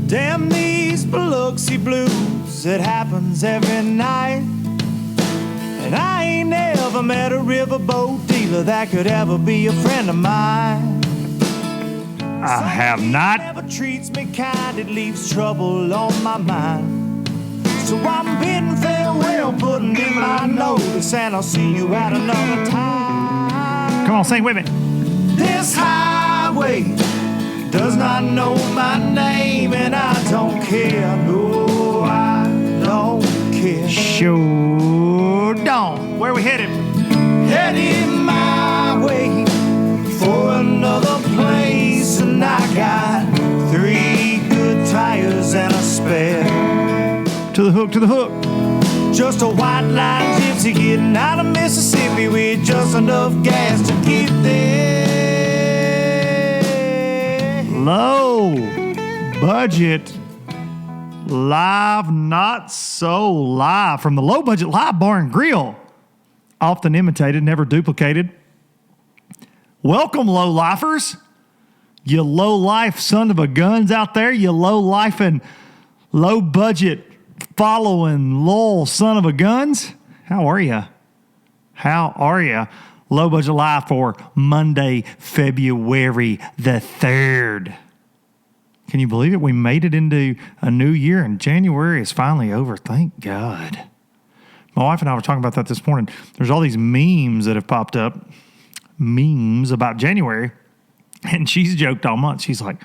Damn these Biloxi blues, it happens every night. And I ain't ever met a riverboat dealer that could ever be a friend of mine. I have not. Never treats me kind, it leaves trouble on my mind. So I'm bidding farewell, putting in my notice, and I'll see you at another time. Come on, sing with me. This highway does not know my name, and I don't care. No, I don't care. Sure don't. Where we headed? Headed my way for another place, and I got 3 good tires and a spare. To the hook, to the hook. Just a white line gypsy getting out of Mississippi with just enough gas to get there. Low budget live, not so live from the Low Budget Live Bar and Grill. Often imitated, never duplicated. Welcome, low lifers. You low life son of a guns out there. You low life and low budget following lol son of a guns. How are you? How are you? Low Budget Live for Monday, February the 3rd. Can you believe it? We made it into a new year and January is finally over. Thank God. My wife and I were talking about that this morning. There's all these memes that have popped up. Memes about January. And she's joked all month. She's like,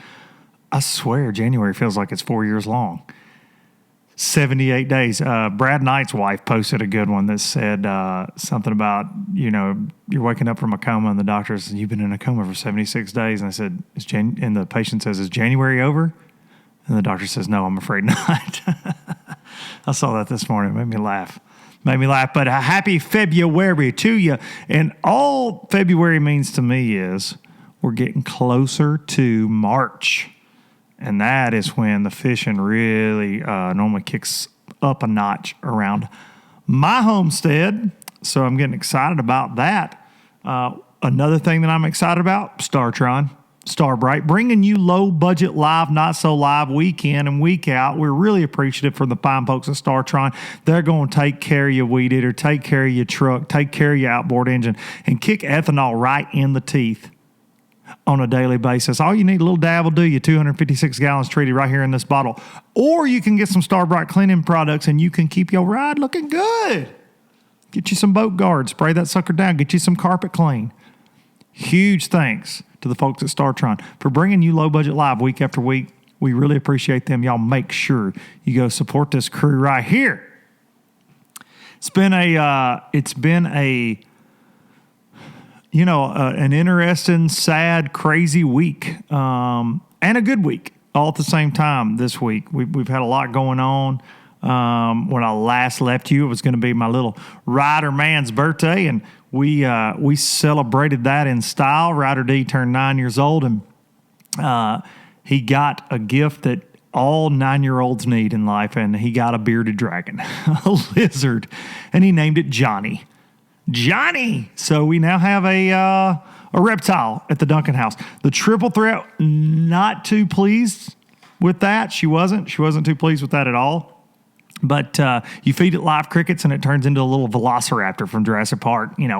I swear January feels like it's 4 years long. 78 days. Brad Knight's wife posted a good one that said something about, you're waking up from a coma and the doctor says, you've been in a coma for 76 days. And I said, and the patient says, is January over? And the doctor says, no, I'm afraid not. I saw that this morning. It made me laugh. But a happy February to you. And all February means to me is we're getting closer to March. And that is when the fishing really normally kicks up a notch around my homestead. So I'm getting excited about that. Another thing that I'm excited about, Starbright, bringing you low budget live, not so live week in and week out. We're really appreciative for the fine folks at Startron. They're going to take care of your weed eater, take care of your truck, take care of your outboard engine, and kick ethanol right in the teeth on a daily basis. All you need, a little dab will do you, 256 gallons treated right here in this bottle. Or you can get some Starbright cleaning products and you can keep your ride looking good. Get you some boat guard, spray that sucker down, get you some carpet clean. Huge thanks to the folks at Startron for bringing you Low Budget Live week after week. We really appreciate them. Y'all make sure you go support this crew right here. It's been an interesting, sad, crazy week, and a good week all at the same time this week. We've had a lot going on. When I last left you, it was going to be my little Ryder man's birthday, and we celebrated that in style. Ryder D turned 9 years old, and he got a gift that all 9-year-olds need in life, and he got a bearded dragon, a lizard, and he named it Johnny. So we now have a reptile at the Duncan house. The triple threat, not too pleased with that. She wasn't too pleased with that at all. But you feed it live crickets and it turns into a little velociraptor from Jurassic Park, and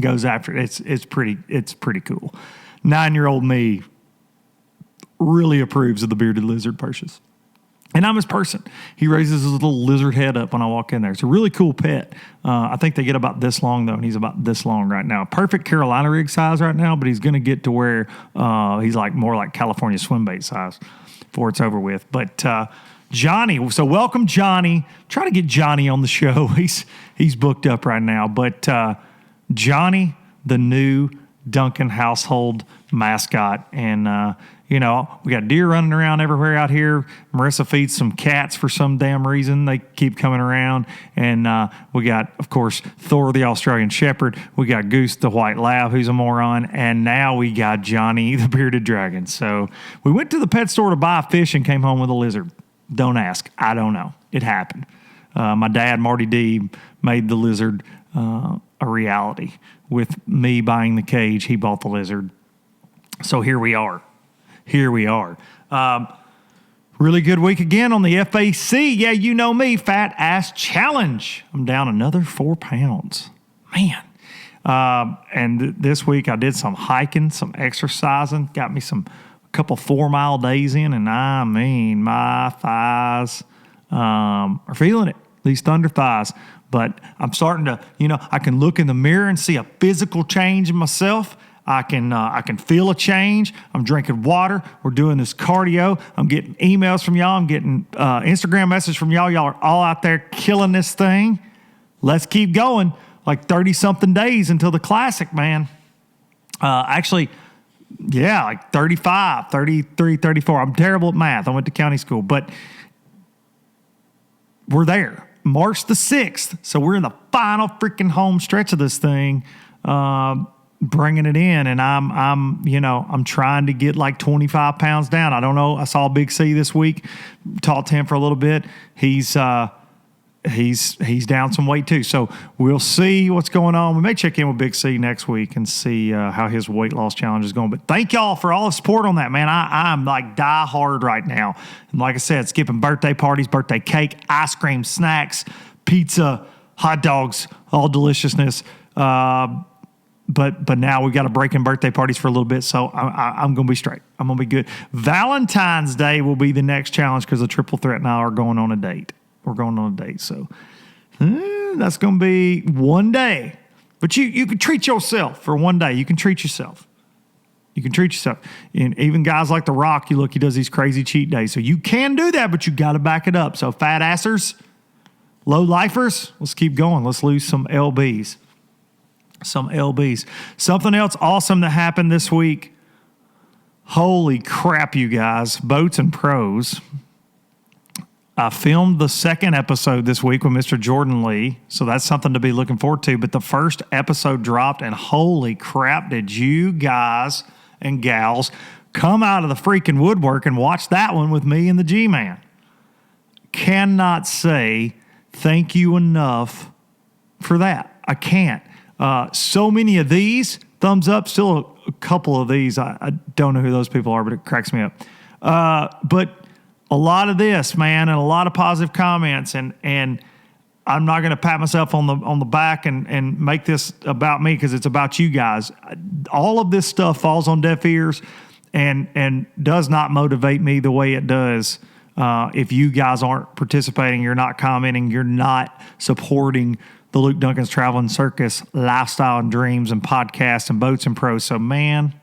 goes after it. It's pretty cool. 9-year-old me really approves of the bearded lizard purchase. And I'm his person. He raises his little lizard head up when I walk in there. It's a really cool pet. I think they get about this long, though, and he's about this long right now. Perfect Carolina rig size right now, but he's going to get to where he's more like California swim bait size before it's over with. But Johnny, so welcome Johnny. Try to get Johnny on the show. He's booked up right now. But Johnny, the new Duncan household mascot, and we got deer running around everywhere out here. Marissa feeds some cats for some damn reason. They keep coming around. And we got, of course, Thor, the Australian Shepherd. We got Goose, the White Lab, who's a moron. And now we got Johnny, the Bearded Dragon. So we went to the pet store to buy a fish and came home with a lizard. Don't ask. I don't know. It happened. My dad, Marty D, made the lizard a reality. With me buying the cage, he bought the lizard. So here we are. Really good week again on the FAC. Yeah, you know me, Fat Ass Challenge. I'm down another 4 pounds. Man. And this week I did some hiking, some exercising, got me a couple 4-mile days in, and I mean, my thighs are feeling it, these thunder thighs. But I'm starting to, I can look in the mirror and see a physical change in myself. I can feel a change. I'm drinking water. We're doing this cardio. I'm getting emails from y'all. I'm getting Instagram messages from y'all. Y'all are all out there killing this thing. Let's keep going. Like 30-something days until the Classic, man. Actually, yeah, like 35, 33, 34. I'm terrible at math. I went to county school. But we're there. March the 6th. So we're in the final freaking home stretch of this thing. Bringing it in, and I'm trying to get like 25 pounds down. I don't know. I saw Big C this week. Talked to him for a little bit. He's down some weight too. So we'll see what's going on. We may check in with Big C next week and see how his weight loss challenge is going. But thank y'all for all the support on that, man. I'm like die hard right now. And like I said, skipping birthday parties, birthday cake, ice cream, snacks, pizza, hot dogs, all deliciousness. But now we got to break in birthday parties for a little bit, so I'm going to be straight. I'm going to be good. Valentine's Day will be the next challenge because the Triple Threat and I are going on a date. We're going on a date, so that's going to be one day. But you can treat yourself for one day. You can treat yourself. You can treat yourself. And even guys like The Rock, he does these crazy cheat days. So you can do that, but you got to back it up. So fat assers, low lifers, let's keep going. Let's lose some LBs. Something else awesome that happened this week. Holy crap, you guys. Boats and Pros. I filmed the second episode this week with Mr. Jordan Lee, so that's something to be looking forward to. But the first episode dropped, and holy crap, did you guys and gals come out of the freaking woodwork and watch that one with me and the G-Man. Cannot say thank you enough for that. I can't. So many of these, thumbs up, still a couple of these. I don't know who those people are, but it cracks me up. But a lot of this, man, and a lot of positive comments, and I'm not going to pat myself on the back and make this about me because it's about you guys. All of this stuff falls on deaf ears and does not motivate me the way it does. If you guys aren't participating, you're not commenting, you're not supporting the Luke Duncan's Traveling Circus lifestyle and dreams and podcasts and boats and pros. So, man,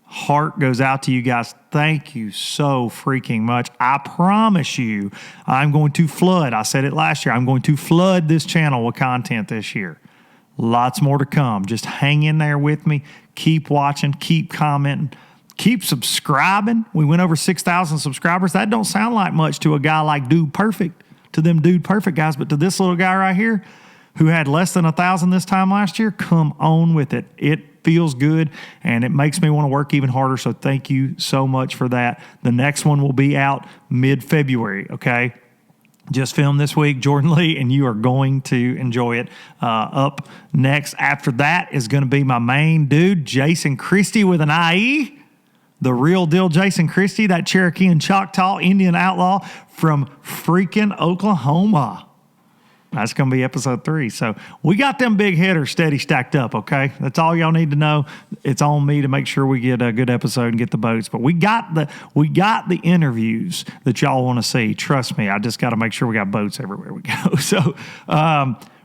heart goes out to you guys. Thank you so freaking much. I promise you, I'm going to flood. I said it last year. I'm going to flood this channel with content this year. Lots more to come. Just hang in there with me. Keep watching. Keep commenting. Keep subscribing. We went over 6,000 subscribers. That don't sound like much to a guy like Dude Perfect, to them Dude Perfect guys, but to this little guy right here, who had less than 1,000 this time last year, come on with it. It feels good, and it makes me want to work even harder, so thank you so much for that. The next one will be out mid-February, okay? Just filmed this week, Jordan Lee, and you are going to enjoy it. Up next after that is going to be my main dude, Jason Christie with an IE. The real deal Jason Christie, that Cherokee and Choctaw Indian outlaw from freaking Oklahoma. That's going to be episode 3. So we got them big hitters steady stacked up, okay? That's all y'all need to know. It's on me to make sure we get a good episode and get the boats. But we got the interviews that y'all want to see. Trust me, I just got to make sure we got boats everywhere we go. So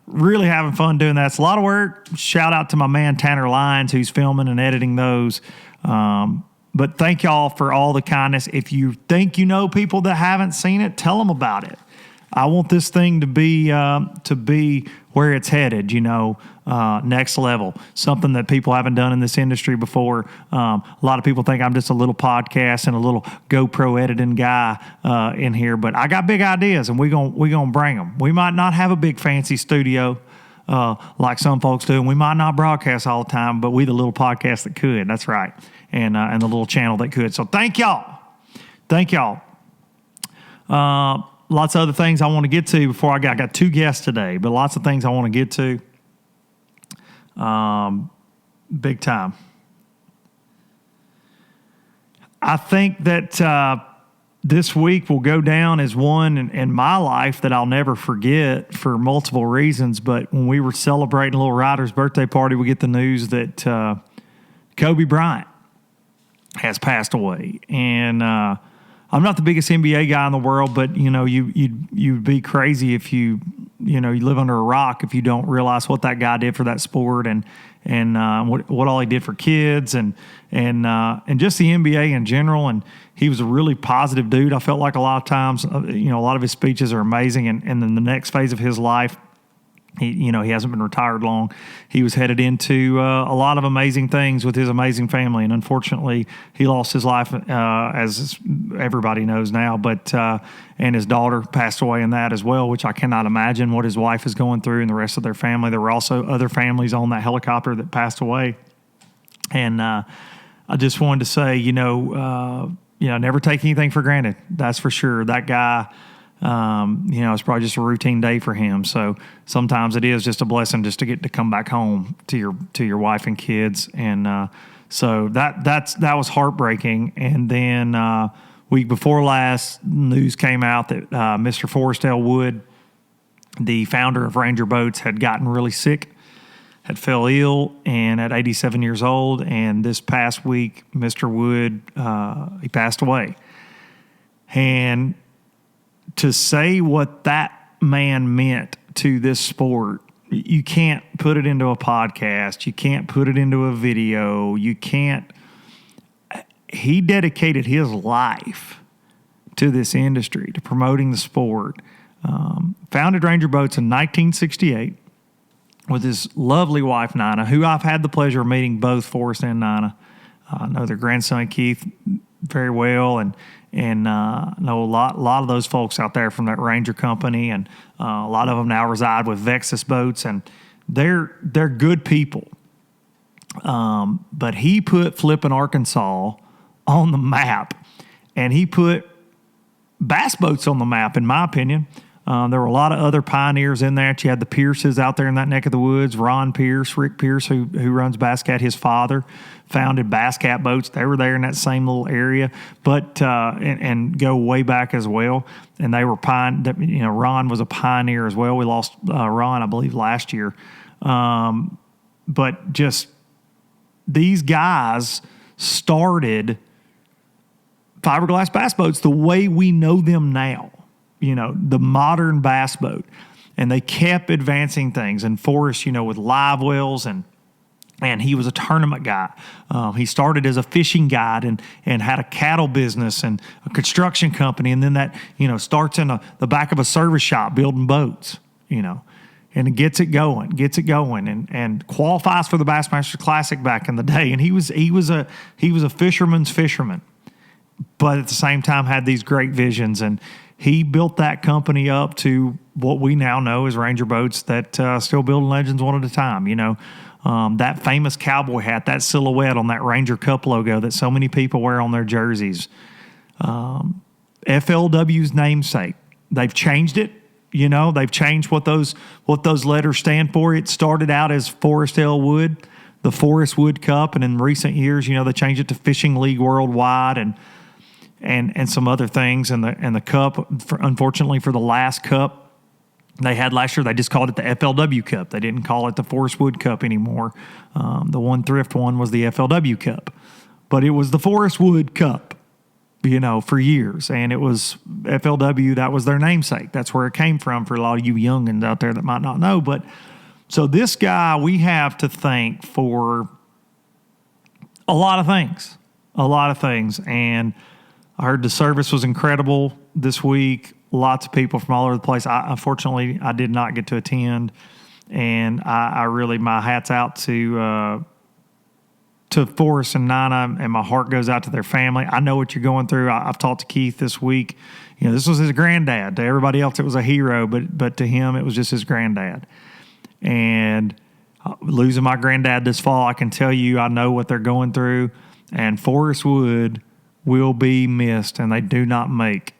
really having fun doing that. It's a lot of work. Shout out to my man Tanner Lyons, who's filming and editing those. But thank y'all for all the kindness. If you think you know people that haven't seen it, tell them about it. I want this thing to be where it's headed, next level. Something that people haven't done in this industry before. A lot of people think I'm just a little podcast and a little GoPro editing guy in here, but I got big ideas, and we're gonna bring them. We might not have a big fancy studio like some folks do, and we might not broadcast all the time, but we the little podcast that could. That's right, and the little channel that could. So thank y'all. Lots of other things I want to get to before I got 2 guests today, but lots of things I want to get to. Big time. I think that this week will go down as one in my life that I'll never forget for multiple reasons. But when we were celebrating a little Ryder's birthday party, we get the news that Kobe Bryant has passed away. And I'm not the biggest NBA guy in the world, but you'd be crazy if you live under a rock if you don't realize what that guy did for that sport and what all he did for kids and just the NBA in general. And he was a really positive dude. I felt like a lot of times, a lot of his speeches are amazing. And then the next phase of his life, he hasn't been retired long. He was headed into a lot of amazing things with his amazing family, and unfortunately, he lost his life, as everybody knows now. But and his daughter passed away in that as well, which I cannot imagine what his wife is going through and the rest of their family. There were also other families on that helicopter that passed away, and I just wanted to say, never take anything for granted. That's for sure. That guy. It's probably just a routine day for him. So sometimes it is just a blessing just to get to come back home to your wife and kids. And so that was heartbreaking. And then week before last, news came out that Mr. Forrest Wood, the founder of Ranger Boats, had gotten really sick, had fell ill, and at 87 years old. And this past week, Mr. Wood, he passed away. And to say what that man meant to this sport, you can't put it into a podcast. You can't put it into a video. You can't. He dedicated his life to this industry, to promoting the sport. Founded Ranger Boats in 1968 with his lovely wife, Nina, who I've had the pleasure of meeting both Forrest and Nina. I know their grandson, Keith, very well, and know a lot of those folks out there from that Ranger company, and a lot of them now reside with Vexus Boats, and they're good people. But he put flipping Arkansas on the map, and he put bass boats on the map, in my opinion. There were a lot of other pioneers in there. You had the Pierces out there in that neck of the woods. Ron Pierce, Rick Pierce, who runs Basscat, his father founded Basscat Boats. They were there in that same little area, but and go way back as well. And they were Ron was a pioneer as well. We lost Ron, I believe, last year. But just these guys started fiberglass bass boats the way we know them now. The modern bass boat. And they kept advancing things. And Forrest, with live wells, and he was a tournament guy. He started as a fishing guide and had a cattle business and a construction company. And then that, starts in the back of a service shop building boats, and it gets it going and qualifies for the Bassmaster Classic back in the day. And he was a fisherman's fisherman, but at the same time had these great visions. And he built that company up to what we now know as Ranger Boats that still building legends one at a time. That famous cowboy hat, that silhouette on that Ranger Cup logo that so many people wear on their jerseys. FLW's namesake. They've changed it. They've changed what those letters stand for. It started out as Forrest L. Wood, the Forrest Wood Cup, and in recent years, they changed it to Fishing League Worldwide and some other things. And the cup, unfortunately, for the last cup they had last year, they just called it the FLW Cup. They didn't call it the Forrest Wood Cup anymore. The one thrift one was the FLW Cup, but it was the Forrest Wood Cup, for years. And it was FLW. That was their namesake. That's where it came from for a lot of you youngins out there that might not know. But so this guy we have to thank for a lot of things. And I heard the service was incredible this week. Lots of people from all over the place. Unfortunately, I did not get to attend, and I really, my hat's out to Forrest and Nina, and my heart goes out to their family. I know what you're going through. I've talked to Keith this week. This was his granddad. To everybody else, it was a hero, but to him, it was just his granddad. And losing my granddad this fall, I can tell you, I know what they're going through. And Forrest Wood will be missed, and they do not make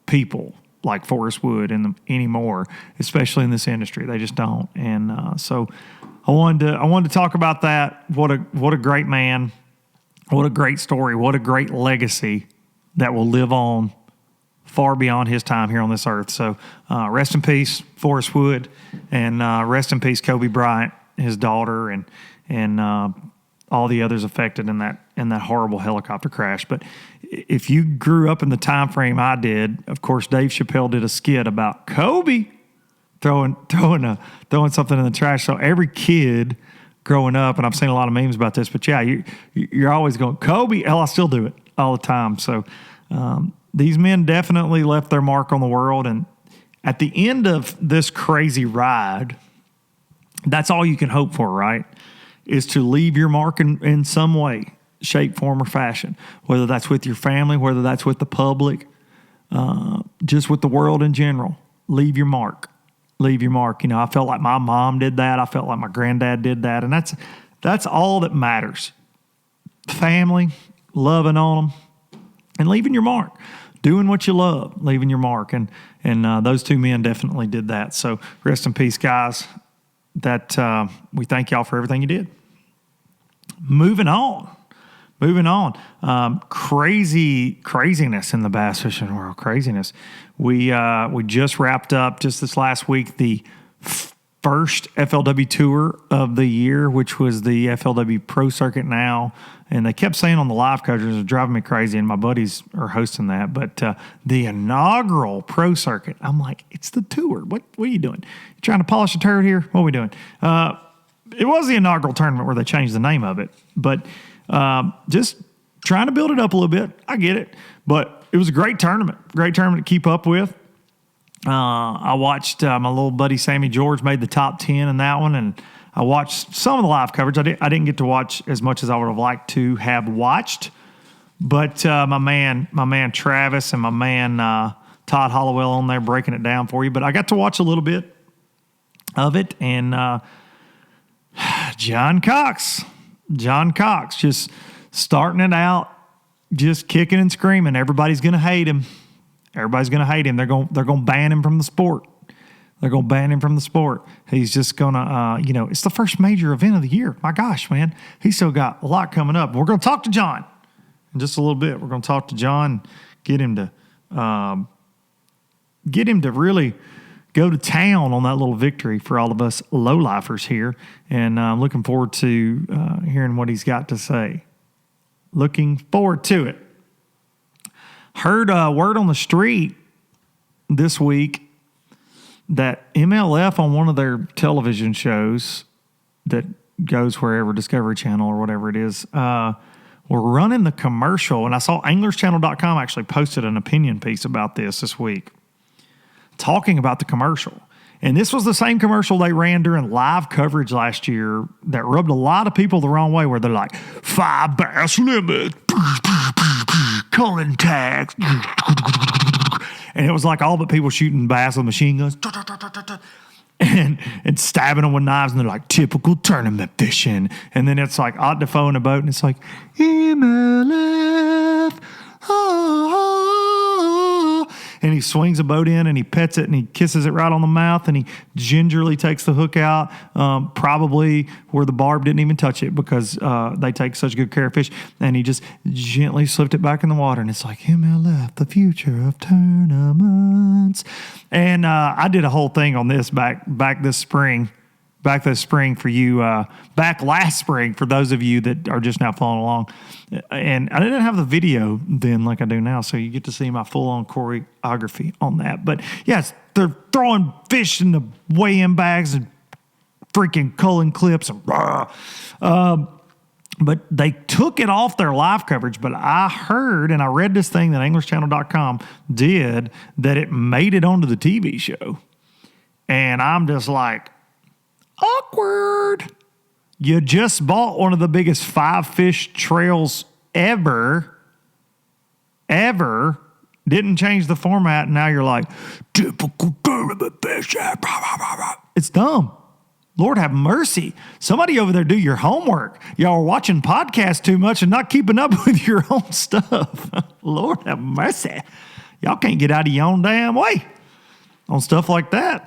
people like Forrest Wood anymore, especially in this industry. They just don't. And so I wanted to talk about that. What a great man. What a great story. What a great legacy that will live on far beyond his time here on this earth. So rest in peace, Forrest Wood, and rest in peace, Kobe Bryant, his daughter, and all the others affected in that horrible helicopter crash. But if you grew up in the time frame I did, of course, Dave Chappelle did a skit about Kobe throwing something in the trash. So every kid growing up, and I've seen a lot of memes about this, but yeah, you're always going, Kobe. Hell, I still do it all the time. So these men definitely left their mark on the world. And at the end of this crazy ride, that's all you can hope for, right? Is to leave your mark in some way, shape, form, or fashion, whether that's with your family, whether that's with the public, just with the world in general. Leave your mark. Leave your mark. I felt like my mom did that. I felt like my granddad did that. And that's all that matters. Family, loving on them, and leaving your mark. Doing what you love, leaving your mark. And those two men definitely did that. So rest in peace, guys. That we thank y'all for everything you did. Moving on. Craziness in the bass fishing world. Craziness. We just wrapped up just this last week the first FLW tour of the year, which was the FLW Pro Circuit now. And they kept saying on the live coverage, it was driving me crazy, and my buddies are hosting that. But the inaugural Pro Circuit, I'm like, it's the tour. What are you doing? You trying to polish a turd here? What are we doing? It was the inaugural tournament where they changed the name of it. But just trying to build it up a little bit. I get it. But it was a great tournament to keep up with. I watched my little buddy Sammy George made the top 10 in that one, and I watched some of the live coverage. I didn't get to watch as much as I would have liked to have watched, but my man Travis and my man Todd Hollowell on there breaking it down for you. But I got to watch a little bit of it, and John Cox just starting it out, just kicking and screaming. Everybody's going to hate him. They're going to ban him from the sport. He's just going to, it's the first major event of the year. My gosh, man. He's still got a lot coming up. We're going to talk to John in just a little bit. We're going to talk to John, get him to really go to town on that little victory for all of us low-lifers here. And I'm looking forward to hearing what he's got to say. Looking forward to it. Heard word on the street this week that MLF on one of their television shows that goes wherever, Discovery Channel or whatever it is, were running the commercial. And I saw anglerschannel.com actually posted an opinion piece about this week, talking about the commercial. And this was the same commercial they ran during live coverage last year that rubbed a lot of people the wrong way, where they're like, 5 bass limit, culling tags. And it was like all but people shooting bass with machine guns and stabbing them with knives. And they're like, typical tournament fishing. And then it's like Ott Defoe in a boat, and it's like, MLF, and he swings a boat in and he pets it and he kisses it right on the mouth and he gingerly takes the hook out, probably where the barb didn't even touch it, because they take such good care of fish, and he just gently slipped it back in the water, and it's like, MLF, the future of tournaments. And I did a whole thing on this back this spring for you, back last spring for those of you that are just now following along. And I didn't have the video then like I do now, so you get to see my full-on choreography on that. But yes, they're throwing fish in the weigh-in bags and freaking culling clips and but they took it off their live coverage. But I heard and I read this thing that anglerschannel.com did, that it made it onto the TV show. And I'm just like, awkward. You just bought one of the biggest 5-fish trails ever. Didn't change the format, and now you're like, typical tournament fishing. It's dumb. Lord have mercy. Somebody over there do your homework. Y'all are watching podcasts too much and not keeping up with your own stuff. Lord have mercy. Y'all can't get out of your own damn way on stuff like that.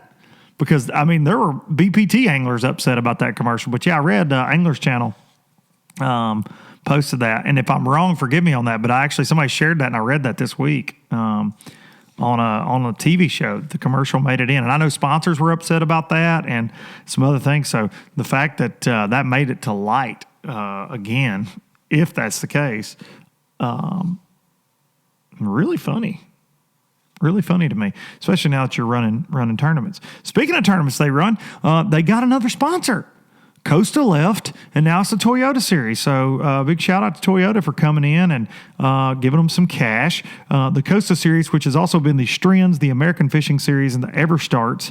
Because, I mean, there were BPT anglers upset about that commercial. But, yeah, I read Angler's Channel posted that. And if I'm wrong, forgive me on that. But somebody shared that, and I read that this week on a TV show. The commercial made it in, and I know sponsors were upset about that and some other things. So the fact that that made it to light again, if that's the case, really funny. Really funny to me, especially now that you're running tournaments. Speaking of tournaments they run, they got another sponsor. Costa left, and now it's the Toyota Series. So big shout out to Toyota for coming in and giving them some cash. The Costa Series, which has also been the Strins, the American Fishing Series, and the Everstarts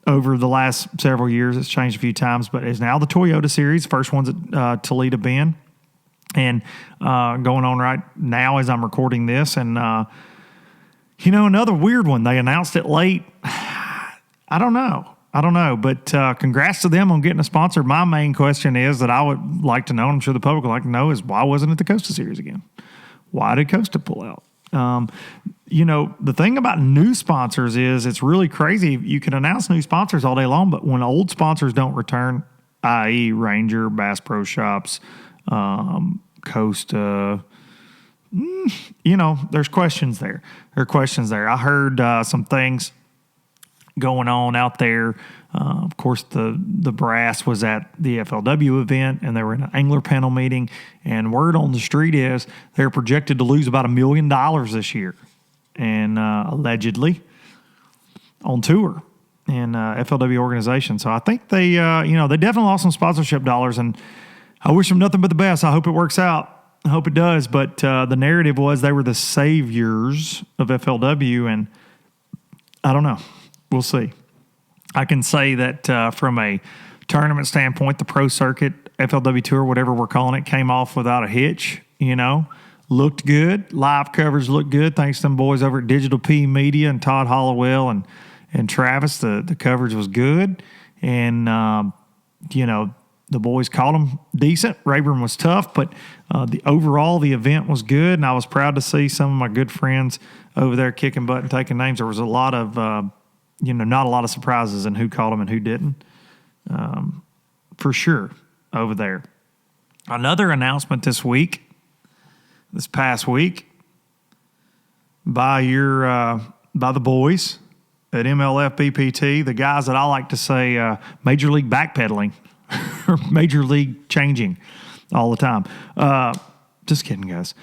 over the last several years. It's changed a few times, but is now the Toyota Series. First one's at Toledo Bend, and going on right now as I'm recording this. And, another weird one. They announced it late. I don't know, but congrats to them on getting a sponsor. My main question is that I would like to know, and I'm sure the public would like to know, is why wasn't it the Costa Series again? Why did Costa pull out? The thing about new sponsors is it's really crazy. You can announce new sponsors all day long, but when old sponsors don't return, i.e. Ranger, Bass Pro Shops, Costa, there's questions there. There are questions there. I heard some things going on out there. Of course, the brass was at the FLW event, and they were in an angler panel meeting, and word on the street is they're projected to lose about $1 million this year, and allegedly on tour in FLW organization. So I think they definitely lost some sponsorship dollars, and I wish them nothing but the best. I hope it works out. I hope it does. But the narrative was they were the saviors of FLW, and I don't know. We'll see. I can say that from a tournament standpoint, the pro circuit, FLW Tour, whatever we're calling it, came off without a hitch, looked good. Live coverage looked good. Thanks to them boys over at Digital P Media and Todd Hollowell and Travis. The coverage was good. And, the boys caught them decent. Rayburn was tough, but the event was good, and I was proud to see some of my good friends over there kicking butt and taking names. There was a lot of, not a lot of surprises in who caught them and who didn't, for sure, over there. Another announcement this past week, by the boys at MLF BPT, the guys that I like to say Major League backpedaling. Or Major League changing all the time. Just kidding, guys.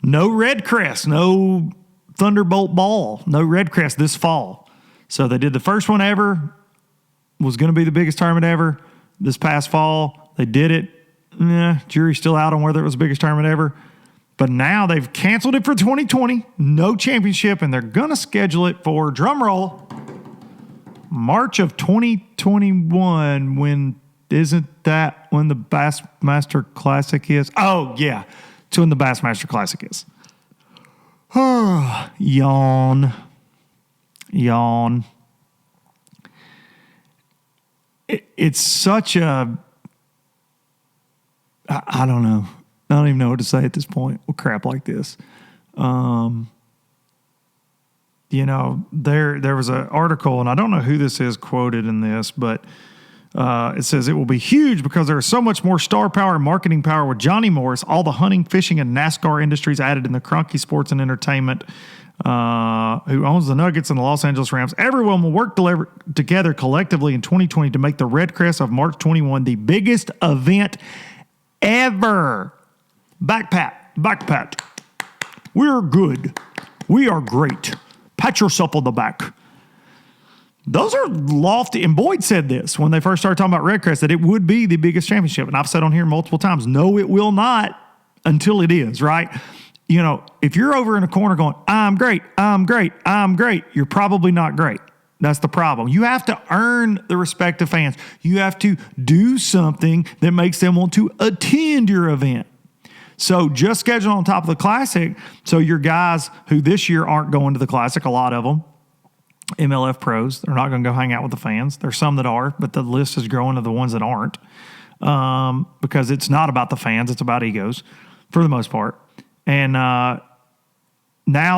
No red crest, no Thunderbolt ball, no red crest this fall. So they did the first one ever, was going to be the biggest tournament ever. This past fall, they did it. Jury's still out on whether it was the biggest tournament ever. But now they've canceled it for 2020, no championship, and they're going to schedule it for, drum roll, March of 2021 when... Isn't that when the Bassmaster Classic is? Oh, yeah. It's when the Bassmaster Classic is. Yawn. It's such a... I don't know. I don't even know what to say at this point with crap like this. There was an article, and I don't know who this is quoted in this, but... it says it will be huge because there is so much more star power and marketing power with Johnny Morris, all the hunting, fishing, and NASCAR industries added in the Cronky Sports and Entertainment, who owns the Nuggets and the Los Angeles Rams. Everyone will work together collectively in 2020 to make the Red Crest of March 21 the biggest event ever. Back pat. We're good. We are great. Pat yourself on the back. Those are lofty, and Boyd said this when they first started talking about Red Crest, that it would be the biggest championship. And I've said on here multiple times, no, it will not until it is, right? If you're over in a corner going, I'm great, you're probably not great. That's the problem. You have to earn the respect of fans. You have to do something that makes them want to attend your event. So just schedule on top of the Classic, so your guys who this year aren't going to the Classic, a lot of them, MLF pros, they're not going to go hang out with the fans. There's some that are, but the list is growing of the ones that aren't, because it's not about the fans. It's about egos for the most part. And now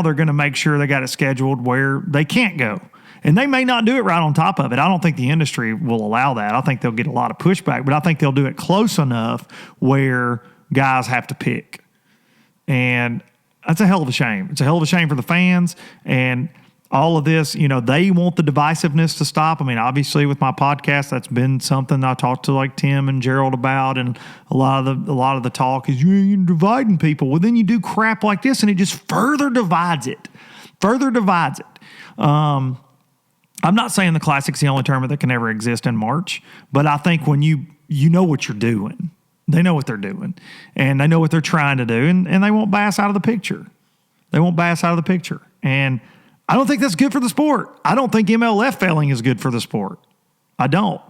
they're going to make sure they got it scheduled where they can't go. And they may not do it right on top of it. I don't think the industry will allow that. I think they'll get a lot of pushback, but I think they'll do it close enough where guys have to pick. And that's a hell of a shame. It's a hell of a shame for the fans and all of this. You know, they want the divisiveness to stop. I mean, obviously with my podcast, that's been something I talked to like Tim and Gerald about, and a lot of the talk is you're dividing people. Well, then you do crap like this and it just further divides it. I'm not saying the Classic's the only tournament that can ever exist in March, but I think when you know what you're doing, they know what they're doing, and they know what they're trying to do, and they want bass out of the picture. And I don't think that's good for the sport. I don't think MLF failing is good for the sport. I don't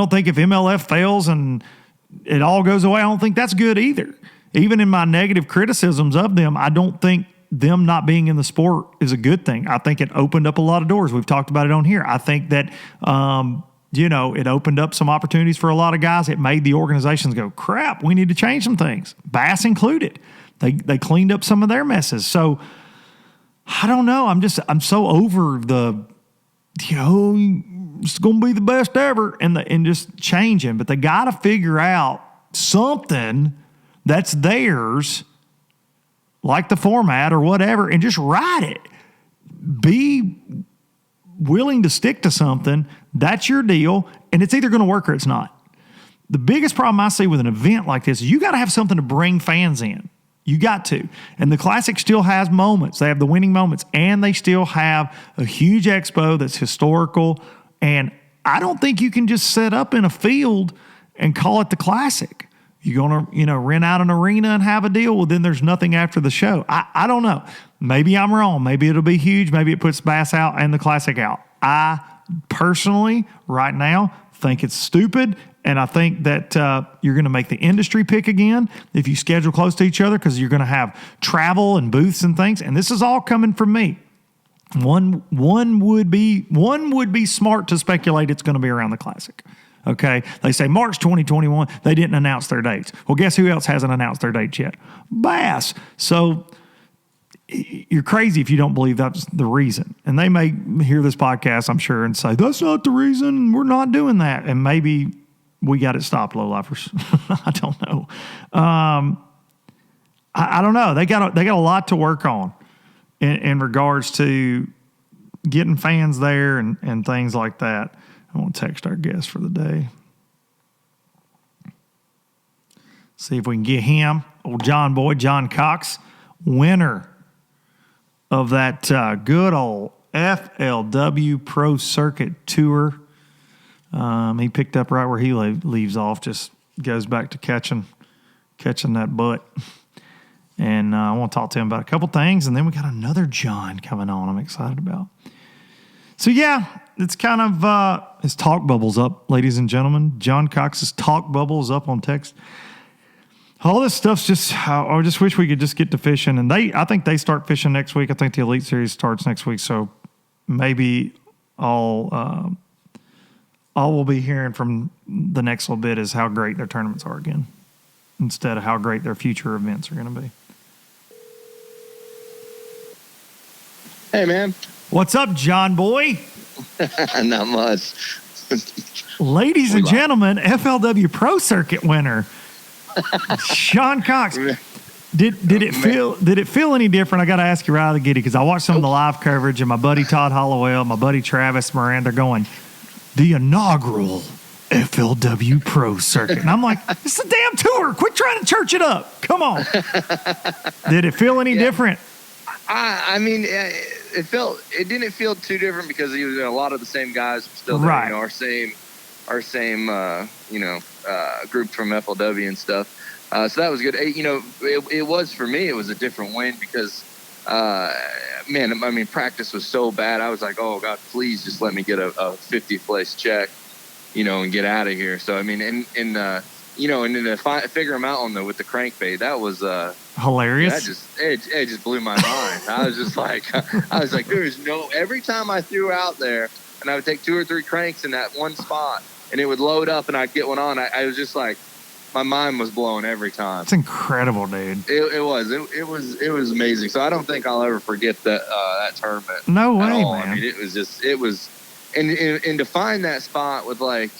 think if MLF fails and it all goes away, I don't think that's good either. Even in my negative criticisms of them, I don't think them not being in the sport is a good thing. I think it opened up a lot of doors. We've talked about it on here. I think that, it opened up some opportunities for a lot of guys. It made the organizations go, crap, we need to change some things, Bass included. They cleaned up some of their messes. So I don't know. I'm so over it's going to be the best ever and just changing. But they got to figure out something that's theirs, like the format or whatever, and just ride it. Be willing to stick to something. That's your deal, and it's either going to work or it's not. The biggest problem I see with an event like this is you got to have something to bring fans in. You got to. And the Classic still has moments. They have the winning moments, and they still have a huge expo that's historical. And I don't think you can just set up in a field and call it the Classic. You're going to, rent out an arena and have a deal? Well, then there's nothing after the show. I don't know. Maybe I'm wrong. Maybe it'll be huge. Maybe it puts Bass out and the Classic out. I personally, right now, think it's stupid. And I think that you're going to make the industry pick again if you schedule close to each other, because you're going to have travel and booths and things. And this is all coming from me. One would be smart to speculate it's going to be around the Classic. Okay, they say March 2021. They didn't announce their dates. Well, guess who else hasn't announced their dates yet? Bass. So you're crazy if you don't believe that's the reason. And they may hear this podcast, I'm sure, and say that's not the reason. We're not doing that. And maybe we got it stopped, lowlifers. I don't know. I don't know. They got a lot to work on in regards to getting fans there and things like that. I want to text our guest for the day. See if we can get him, old John Cox, winner of that good old FLW Pro Circuit Tour. He picked up right where he leaves off, just goes back to catching that butt. And I want to talk to him about a couple things, and then we got another John coming on I'm excited about. So, yeah, it's kind of his talk bubble's up, ladies and gentlemen. John Cox's talk bubble is up on text. All this stuff's just, I just wish we could just get to fishing. And I think they start fishing next week. I think the Elite Series starts next week. So maybe all we'll be hearing from the next little bit is how great their tournaments are again, instead of how great their future events are going to be. Hey, man. What's up, John boy? Not much. Ladies and gentlemen, FLW Pro Circuit winner, Sean Cox. Did it feel any different? I got to ask you right out of the giddy, because I watched some of the live coverage, and my buddy Todd Hollowell, my buddy Travis Moran, they're going, the inaugural FLW Pro Circuit. And I'm like, it's a damn tour. Quit trying to church it up. Come on. Did it feel any different? I mean, it didn't feel too different, because a lot of the same guys were still there. Right. Our same group from FLW and stuff. So that was good. It was, for me, it was a different win, because practice was so bad. I was like, oh God, please just let me get a 50th place check, and get out of here. So and then to figure them out with the crankbait, that was hilarious. It just blew my mind. I was just like, every time I threw out there, and I would take 2 or 3 cranks in that one spot, and it would load up, and I'd get one on. I was just like, my mind was blown every time. It's incredible, dude. It was amazing. So I don't think I'll ever forget that tournament. No way, at all. man. I mean, it was, and to find that spot with like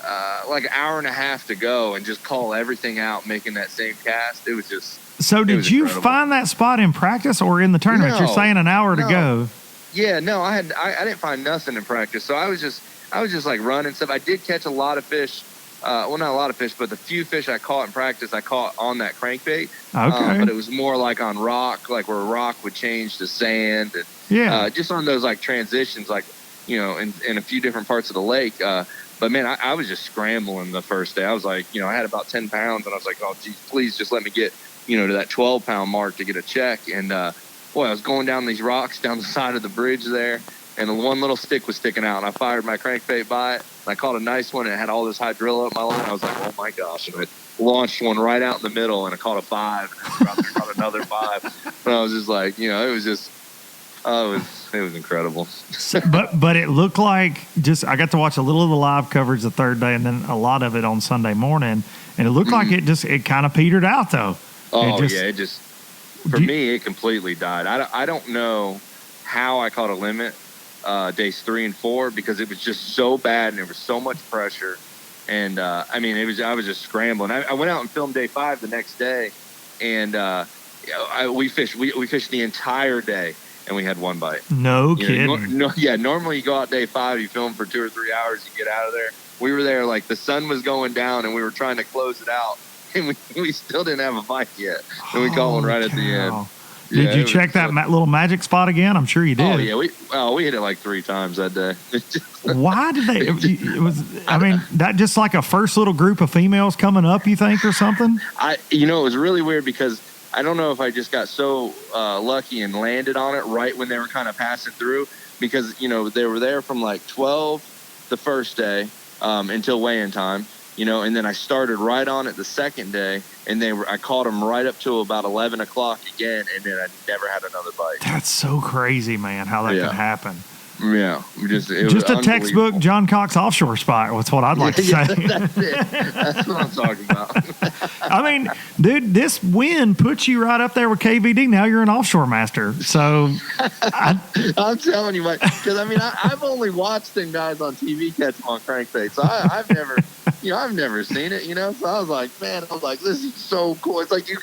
an hour and a half to go and just call everything out, making that same cast. It was just. So did you incredible. find that spot in practice or in the tournament? No, You're saying an hour to go. Yeah, no, I didn't find nothing in practice. So I was just like running stuff. I did catch a lot of fish. Well, not a lot of fish, but the few fish I caught in practice, I caught on that crankbait. Okay. But it was more like on rock, like where rock would change to sand. And, just on those like transitions, like, you know, in a few different parts of the lake. But man, I was just scrambling the first day. I was like, you know, I had about 10 pounds and I was like, oh, geez, please just let me get, you know, to that 12-pound mark to get a check. And, boy, I was going down these rocks down the side of the bridge there. And the one little stick was sticking out, and I fired my crankbait by it. And I caught a nice one, and it had all this hydrilla up my line. I was like, oh, my gosh. And I launched one right out in the middle, and I caught a 5, and I caught another 5. And I was just like, you know, it was just, it was incredible. but it looked like I got to watch a little of the live coverage the third day and then a lot of it on Sunday morning. And it looked like it kind of petered out, though. For me, it completely died. I don't know how I caught a limit days 3 and 4 because it was just so bad and there was so much pressure. And I mean, I was just scrambling. I went out and filmed day 5 the next day, and we fished the entire day, and we had one bite. No kidding. Normally you go out day 5, you film for 2 or 3 hours, you get out of there. We were there like the sun was going down, and we were trying to close it out, and we still didn't have a bite yet. And we caught one right at the end. Did you check that little magic spot again? I'm sure you did. Oh yeah, we hit it like 3 times that day. Why did they? It was. I mean, that just like a first little group of females coming up, you think, or something? It was really weird because I don't know if I just got so lucky and landed on it right when they were kind of passing through, because they were there from like 12 the first day until weigh-in time. And then I started right on it the second day, and I caught them right up to about 11 o'clock again, and then I never had another bite. That's so crazy, man, how that can happen. Yeah. Just a textbook John Cox offshore spot. That's what I'd like to say. That's it. That's what I'm talking about. I mean, dude, this win puts you right up there with KVD. Now you're an offshore master. So I'm telling you what, because I mean, I've only watched them guys on TV catch them on crankbait. So I've never, I've never seen it, So I was like, this is so cool. It's like you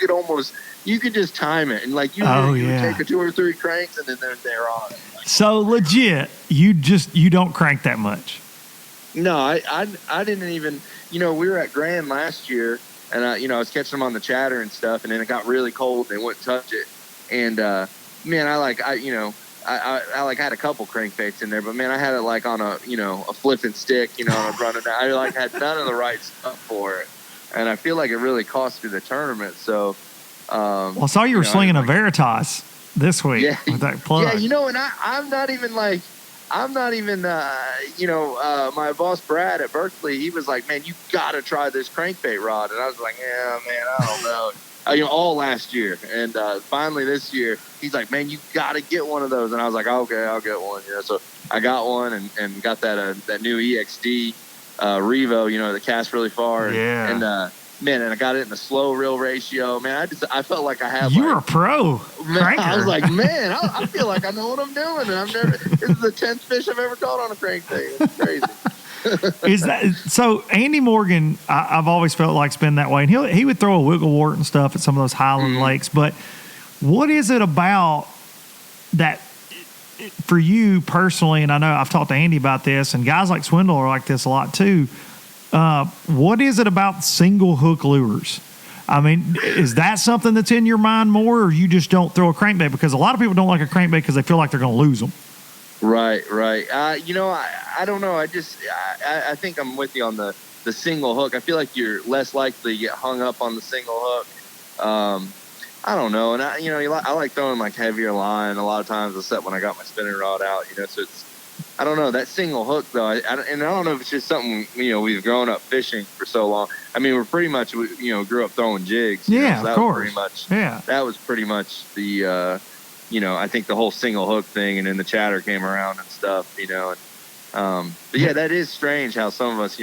could just time it, and like you would take a 2 or 3 cranks, and then they're on it. So legit, you don't crank that much. No, I didn't even. We were at Grand last year, and I was catching them on the chatter and stuff, and then it got really cold and they wouldn't touch it. And man, I had a couple crankbaits in there, but man, I had it like on a flipping stick, on a running. I had none of the right stuff for it, and I feel like it really cost me the tournament. So, I saw you were slinging a Veritas this week with that plug. Yeah, and I'm not even my boss Brad at Berkeley, he was like, man, you got to try this crankbait rod. And I was like, yeah, man, I don't know. All last year. And finally this year, he's like, man, you got to get one of those. And I was like, okay, I'll get one. So I got one and got that new EXD Revo, that casts really far. Yeah. And man, and I got it in the slow reel ratio. Man, I felt like I had. You were a pro. Man, I was like, man, I feel like I know what I'm doing. And this is the 10th fish I've ever caught on a crankbait. It's crazy. Is that so? Andy Morgan, I've always felt like's been that way, and he would throw a wiggle wart and stuff at some of those highland lakes. But what is it about that for you personally? And I know I've talked to Andy about this, and guys like Swindle are like this a lot too. What is it about single hook lures? I mean, is that something that's in your mind more, or you just don't throw a crankbait? Because a lot of people don't like a crankbait because they feel like they're going to lose them. Right. I don't know. I think I'm with you on the single hook. I feel like you're less likely to get hung up on the single hook. I don't know. And I like throwing like heavier line. A lot of times, except when I got my spinning rod out, so it's, I don't know, that single hook though. I don't know if it's just something, we've grown up fishing for so long. I mean, we're pretty much, grew up throwing jigs. Yeah, so of course. That was pretty much the, I think the whole single hook thing, and then the chatter came around and stuff, and But yeah, that is strange how some of us,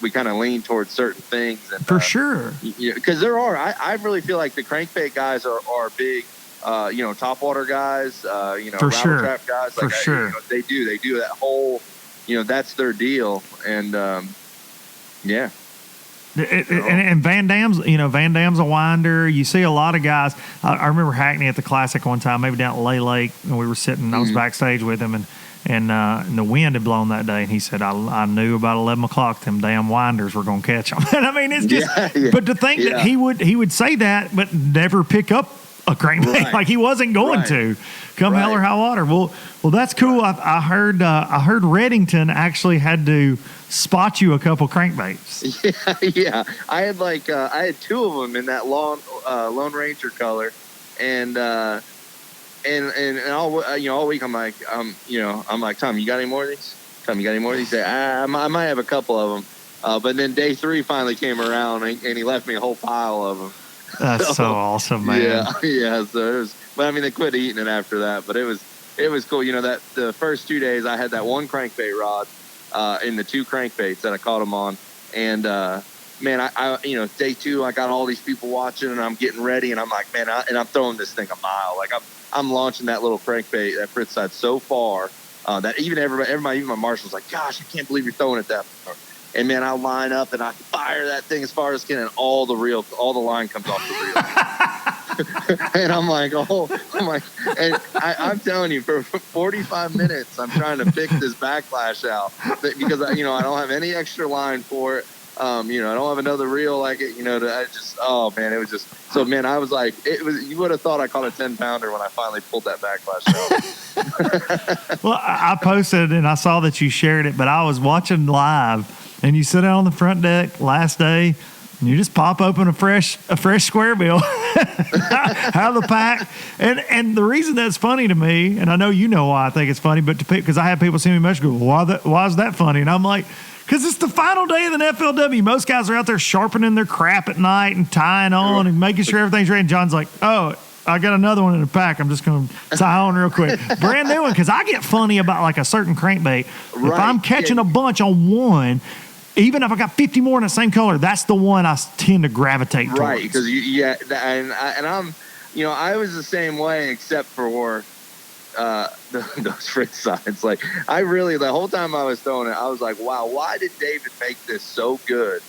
we kind of lean towards certain things. And, for sure. Because I really feel like the crankbait guys are big, topwater guys, for rattle sure. trap guys. For sure. They do that whole, that's their deal. And, yeah. And Van Dam's a winder. You see a lot of guys. I remember Hackney at the Classic one time, maybe down at Lay Lake, and we were sitting. I was backstage with him, and the wind had blown that day, and he said, I knew about 11 o'clock them damn winders were going to catch them. And I mean, it's just, but to think that he would say that, but never pick up a crankbait, like he wasn't going to, come hell or high water. Well, that's cool. I heard Reddington actually had to spot you a couple crankbaits. Yeah. I had two of them in that Lone Ranger color, and all week I'm like, Tom, you got any more of these? Tom, you got any more of these? I might have a couple of them. But then day 3 finally came around, and he left me a whole pile of them. That's so awesome, man. Yeah. So it was, but I mean, they quit eating it after that. But it was cool. That the first 2 days I had that one crankbait rod, in the 2 crankbaits that I caught them on, and man, I day 2 I got all these people watching, and I'm getting ready, and I'm like, man, and I'm throwing this thing a mile, like I'm launching that little crankbait, that fritz side so far that even everybody, even my marshal's like, gosh, I can't believe you're throwing it that far. And man, I line up and I fire that thing as far as I can, and all the line comes off the reel. And I'm like, and I'm telling you, for 45 minutes, I'm trying to pick this backlash out because I don't have any extra line for it. I don't have another reel like it. It was just so, man. I was like, you would have thought I caught a 10-pounder when I finally pulled that backlash out. Well, I posted and I saw that you shared it, but I was watching live, and you sit out on the front deck last day. And you just pop open a fresh square bill out of the pack, and the reason that's funny to me, and I know you know why I think it's funny, but because I have people send me messages go, why is that funny? And I'm like, because it's the final day of the FLW. Most guys are out there sharpening their crap at night and tying on and making sure everything's ready. And John's like, oh, I got another one in the pack. I'm just going to tie on real quick. Brand new one, because I get funny about like a certain crankbait. If I'm catching a bunch on one, even if I got 50 more in the same color, that's the one I tend to gravitate towards. Right, because I'm, I was the same way, except for those fritz sides. Like, I really, the whole time I was throwing it, I was like, wow, why did David make this so good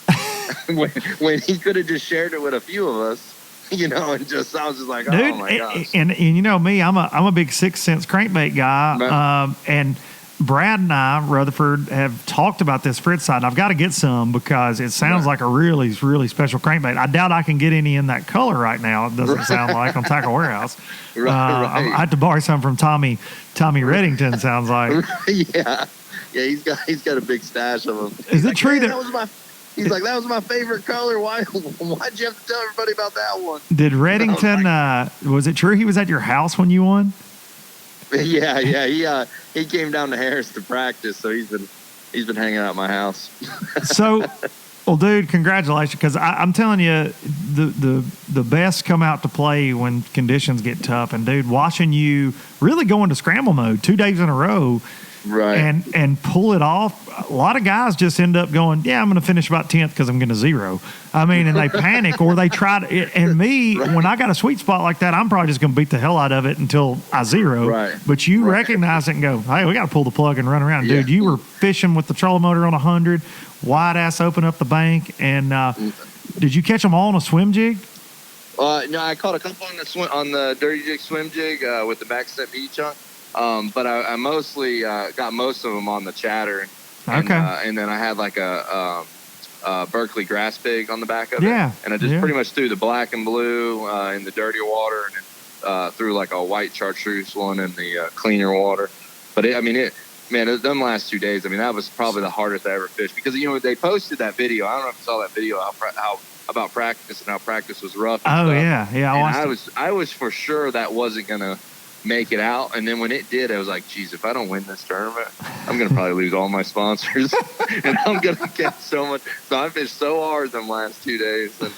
when he could have just shared it with a few of us? And just, I was just like, dude, oh my gosh. And you know me, I'm a big 6th Sense crankbait guy, and Brad and I, Rutherford, have talked about this fritz side. I've got to get some because it sounds like a really, really special crankbait. I doubt I can get any in that color right now. It doesn't sound like on Tackle Warehouse. I have to borrow some from Tommy Reddington. Sounds like. Yeah, he's got a big stash of them. Is it true that was my? He's like, that was my favorite color. Why'd you have to tell everybody about that one? Did Reddington? Was it true he was at your house when you won? Yeah. He came down to Harris to practice, so he's been hanging out at my house. So, well, dude, congratulations, because I'm telling you, the best come out to play when conditions get tough. And dude, watching you really go into scramble mode 2 days in a row, right, and pull it off. A lot of guys just end up going, yeah, I'm going to finish about 10th because I'm going to 0. I mean, and they panic or they try to. And me, when I got a sweet spot like that, I'm probably just going to beat the hell out of it until I 0. Right. But you recognize it and go, hey, we got to pull the plug and run around. Yeah. Dude, you were fishing with the trolling motor on 100, wide ass open up the bank. And did you catch them all on a swim jig? No, I caught a couple on the dirty jig swim jig with the backstep beach on. But I mostly got most of them on the chatter. And then I had like a Berkeley grass pig on the back of it. And I just pretty much threw the black and blue in the dirtier water, and then threw like a white chartreuse one in the cleaner water. But them last 2 days, I mean, that was probably the hardest I ever fished, because they posted that video. I don't know if you saw that video how about practice and how practice was rough. I was for sure that wasn't gonna make it out, and then when it did, I was like, geez, if I don't win this tournament, I'm gonna probably lose all my sponsors and I'm gonna get so much. So I fished so hard them last 2 days, and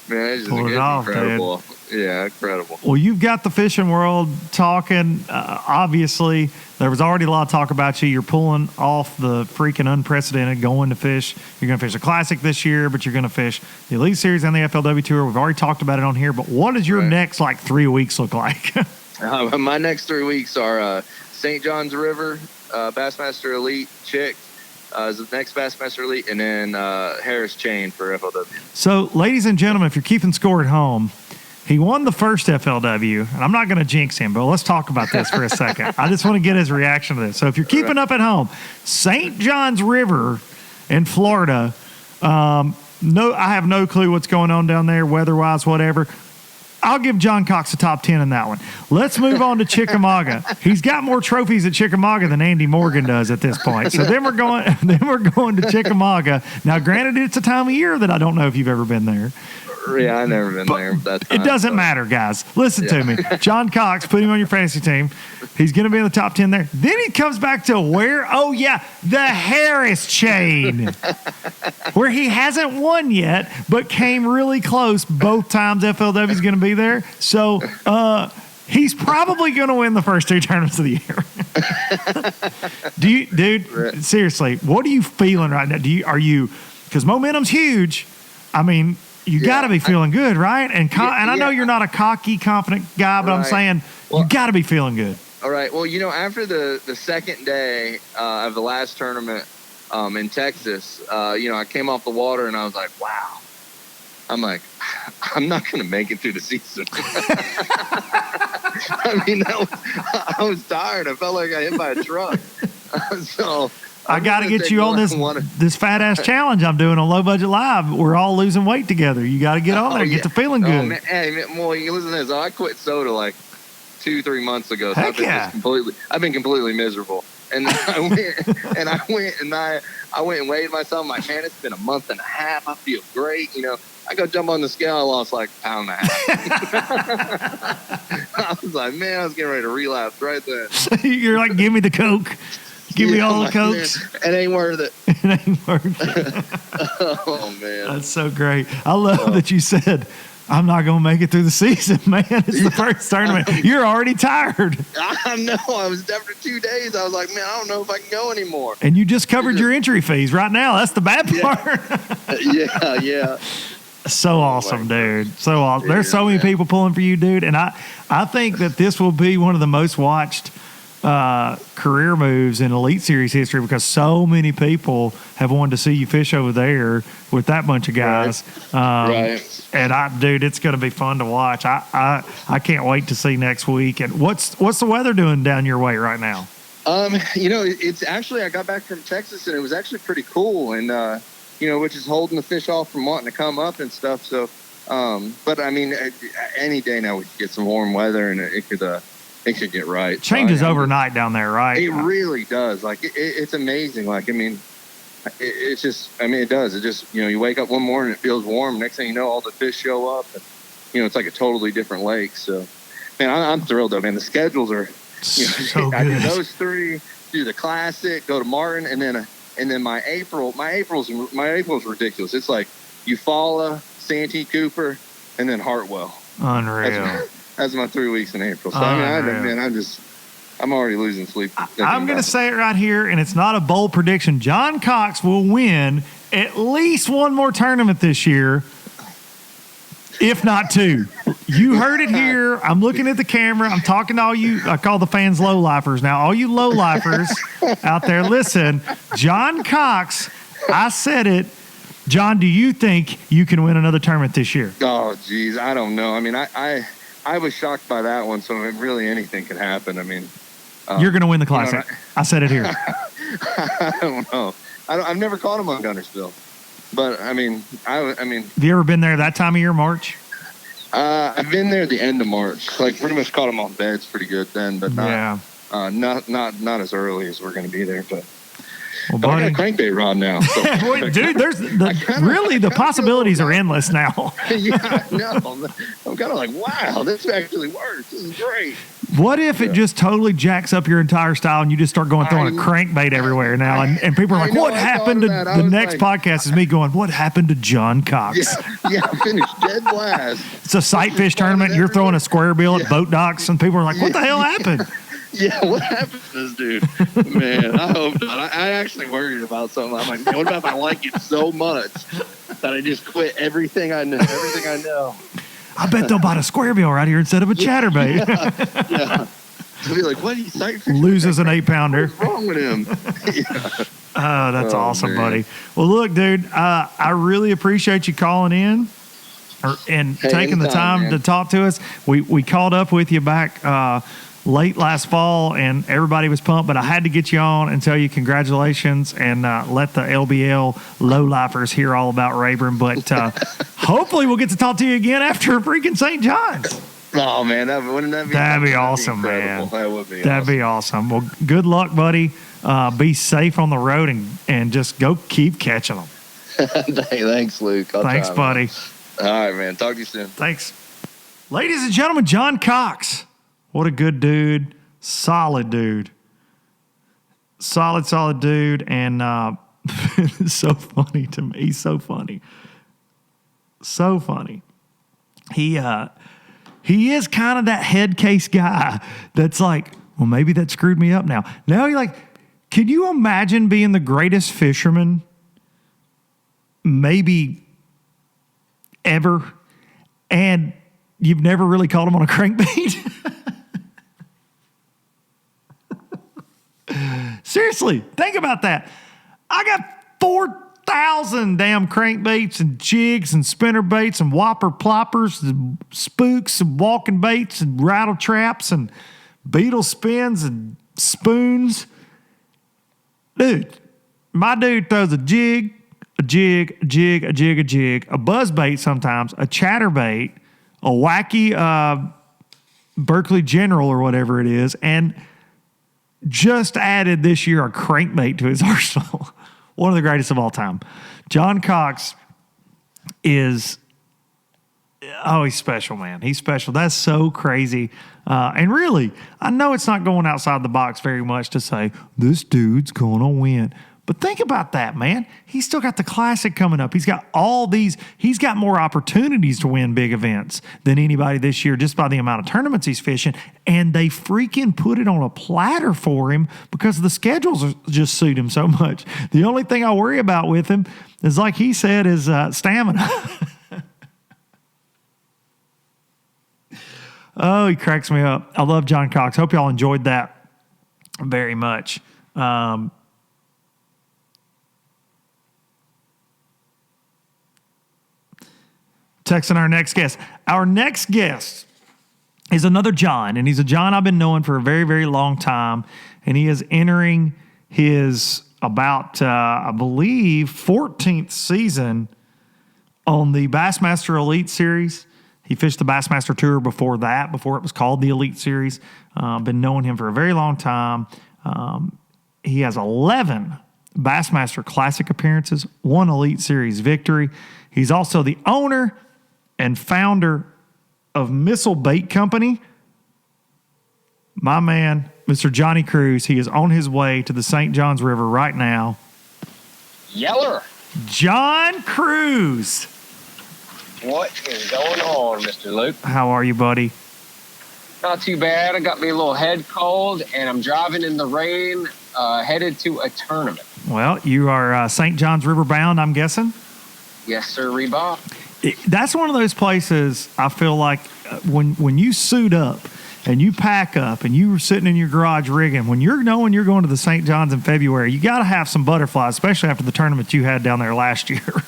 Man, it's Pulled it off, incredible. Dude. Yeah, incredible. Well, you've got the fishing world talking. Obviously, there was already a lot of talk about you. You're pulling off the freaking unprecedented going to fish. You're going to fish a Classic this year, but you're going to fish the Elite Series and the FLW Tour. We've already talked about it on here, but what does your next, 3 weeks look like? My next 3 weeks are St. John's River, Bassmaster Elite Chick, is the next Bassmaster Elite, and then Harris Chain for FLW. So, ladies and gentlemen, if you're keeping score at home, he won the first FLW, and I'm not going to jinx him, but let's talk about this for a second. I just want to get his reaction to this. So if you're keeping up at home, St. John's River in Florida, I have no clue what's going on down there, weather-wise, whatever. I'll give John Cox a top 10 in that one. Let's move on to Chickamauga. He's got more trophies at Chickamauga than Andy Morgan does at this point. So then we're going to Chickamauga. Now, granted, it's a time of year that I don't know if you've ever been there. Yeah, I've never been there. It doesn't matter, guys. Listen to me. John Cox, put him on your fantasy team. He's going to be in the top 10 there. Then he comes back to where? Oh, yeah, the Harris Chain, where he hasn't won yet, but came really close both times FLW is going to be there. So he's probably going to win the first 2 tournaments of the year. Dude, seriously, what are you feeling right now? Because momentum's huge. I mean, you got to be feeling good, right? And I know you're not a cocky, confident guy, but I'm saying you got to be feeling good. All right. Well, after the second day of the last tournament in Texas, I came off the water and I was like, wow. I'm like, I'm not going to make it through the season. I mean, I was tired. I felt like I hit by a truck. So I got to get you on this fat ass challenge I'm doing on Low Budget Live. We're all losing weight together. You got to get on there and get to feeling good. Man. Hey, well, you listen to this. I quit soda 2-3 months ago. So Heck I've been completely miserable. And I went and weighed myself. I'm like, man, it's been a month and a half. I feel great. I go jump on the scale. I lost a pound and a half. I was like, man, I was getting ready to relapse right then. You're like, give me the Coke. Give me all the Cokes. Man, it ain't worth it. It ain't worth it. Oh, man. That's so great. I love that you said, I'm not going to make it through the season, man. It's the first tournament. You're already tired. I know. I was after 2 days. I was like, man, I don't know if I can go anymore. And you just covered your entry fees right now. That's the bad part. Yeah. So awesome, dude. So awesome. There's so many people pulling for you, dude. And I think that this will be one of the most watched career moves in Elite Series history because so many people have wanted to see you fish over there with that bunch of guys. Right. And dude, it's going to be fun to watch. I can't wait to see next week. And what's the weather doing down your way right now? It's actually, I got back from Texas and it was actually pretty cool. And, which is holding the fish off from wanting to come up and stuff. So, but I mean, any day now we could get some warm weather and it could get right. Changes overnight down there, right? It really does. It's amazing. It's just, it does. It just, you wake up one morning, it feels warm. Next thing you know, all the fish show up. And, it's like a totally different lake. So, man, I'm thrilled though, man. The schedules are, so I good. do those 3, do the Classic, go to Martin, and then my April's ridiculous. It's like Eufaula, Santee Cooper, and then Hartwell. Unreal. That's my 3 weeks in April. So I'm already losing sleep. I'm going to say it right here, and it's not a bold prediction. John Cox will win at least one more tournament this year, if not 2. You heard it here. I'm looking at the camera. I'm talking to all you. I call the fans low-lifers now. All you low-lifers out there, listen. John Cox, I said it. John, do you think you can win another tournament this year? Oh, geez. I don't know. I mean, I was shocked by that one, so really anything could happen. I mean, you're going to win the Classic. I said it here. I don't know. I've never caught him on Guntersville, but I mean. Have you ever been there that time of year, March? I've been there at the end of March. Pretty much caught him on beds pretty good then, but not as early as we're going to be there. But I got a crankbait rod now. So. Boy, dude, the possibilities are endless now. Yeah, no, I'm kind of like, wow, this actually works. This is great. What if it just totally jacks up your entire style and you just start throwing a crankbait everywhere now? And people are like, what happened to the next podcast is me going, what happened to John Cox? Yeah, I finished dead dead blast. It's a sight fish tournament. You're throwing a square bill at boat docks, and people are like, "What the hell happened?" Yeah, what happened to this dude? Man, I hope not. I actually worried about something. I'm like, what about if I like it so much that I just quit everything I know? I bet they'll buy a square bill right here instead of a chatterbait. Yeah. They'll be like, what? He sight fishing? Loses an 8-pounder. What's wrong with him? Yeah. Oh, that's awesome, man. buddy. Well, look, dude, I really appreciate you calling in and taking the time to talk to us. We called up with you back late last fall, and everybody was pumped, but I had to get you on and tell you congratulations and let the LBL low-lifers hear all about Rayburn. But hopefully we'll get to talk to you again after freaking St. John's. Oh, man, wouldn't that be That'd be awesome, man. That would be That'd be awesome. Well, good luck, buddy. Be safe on the road and just go keep catching them. Thanks, Luke. Thanks, buddy. All right, man. Talk to you soon. Thanks. Ladies and gentlemen, John Cox. What a good dude. Solid dude. Solid dude. And so funny to me. He's so funny. So funny. He is kind of that head case guy that's like, well, maybe that screwed me up now. Now you're like, can you imagine being the greatest fisherman maybe ever, and you've never really caught him on a crankbait? Seriously, think about that. I got 4,000 damn crankbaits and jigs and spinner baits and whopper ploppers and spooks and walking baits and rattle traps and beetle spins and spoons. Dude, my dude throws a jig, a buzz bait sometimes, a chatterbait, a wacky Berkeley General or whatever it is, and just added this year a crankbait to his arsenal. One of the greatest of all time. John Cox is, he's special, man. He's special. That's so crazy. And really, I know it's not going outside the box very much to say, this dude's going to win. But think about that, man. He's still got the Classic coming up. He's got he's got more opportunities to win big events than anybody this year just by the amount of tournaments he's fishing. And they freaking put it on a platter for him because the schedules just suit him so much. The only thing I worry about with him is, like he said, is stamina. Oh, he cracks me up. I love John Cox. Hope y'all enjoyed that very much. Texting our next guest. Our next guest is another John, and he's a John I've been knowing for a very, very long time, and he is entering his I believe, 14th season on the Bassmaster Elite Series. He fished the Bassmaster Tour before it was called the Elite Series. Been knowing him for a very long time. He has 11 Bassmaster Classic appearances, 1 Elite Series victory. He's also the owner and founder of Missile Bait Company. My man, Mr. Johnny Cruz, he is on his way to the St. Johns River right now. Yeller. John Cruz. What is going on, Mr. Luke? How are you, buddy? Not too bad. I got me a little head cold, and I'm driving in the rain, headed to a tournament. Well, you are St. Johns River bound, I'm guessing? Yes, sir, Reba. That's one of those places I feel like when you suit up and you pack up and you're sitting in your garage rigging, when you're knowing you're going to the St. John's in February, you got to have some butterflies, especially after the tournament you had down there last year.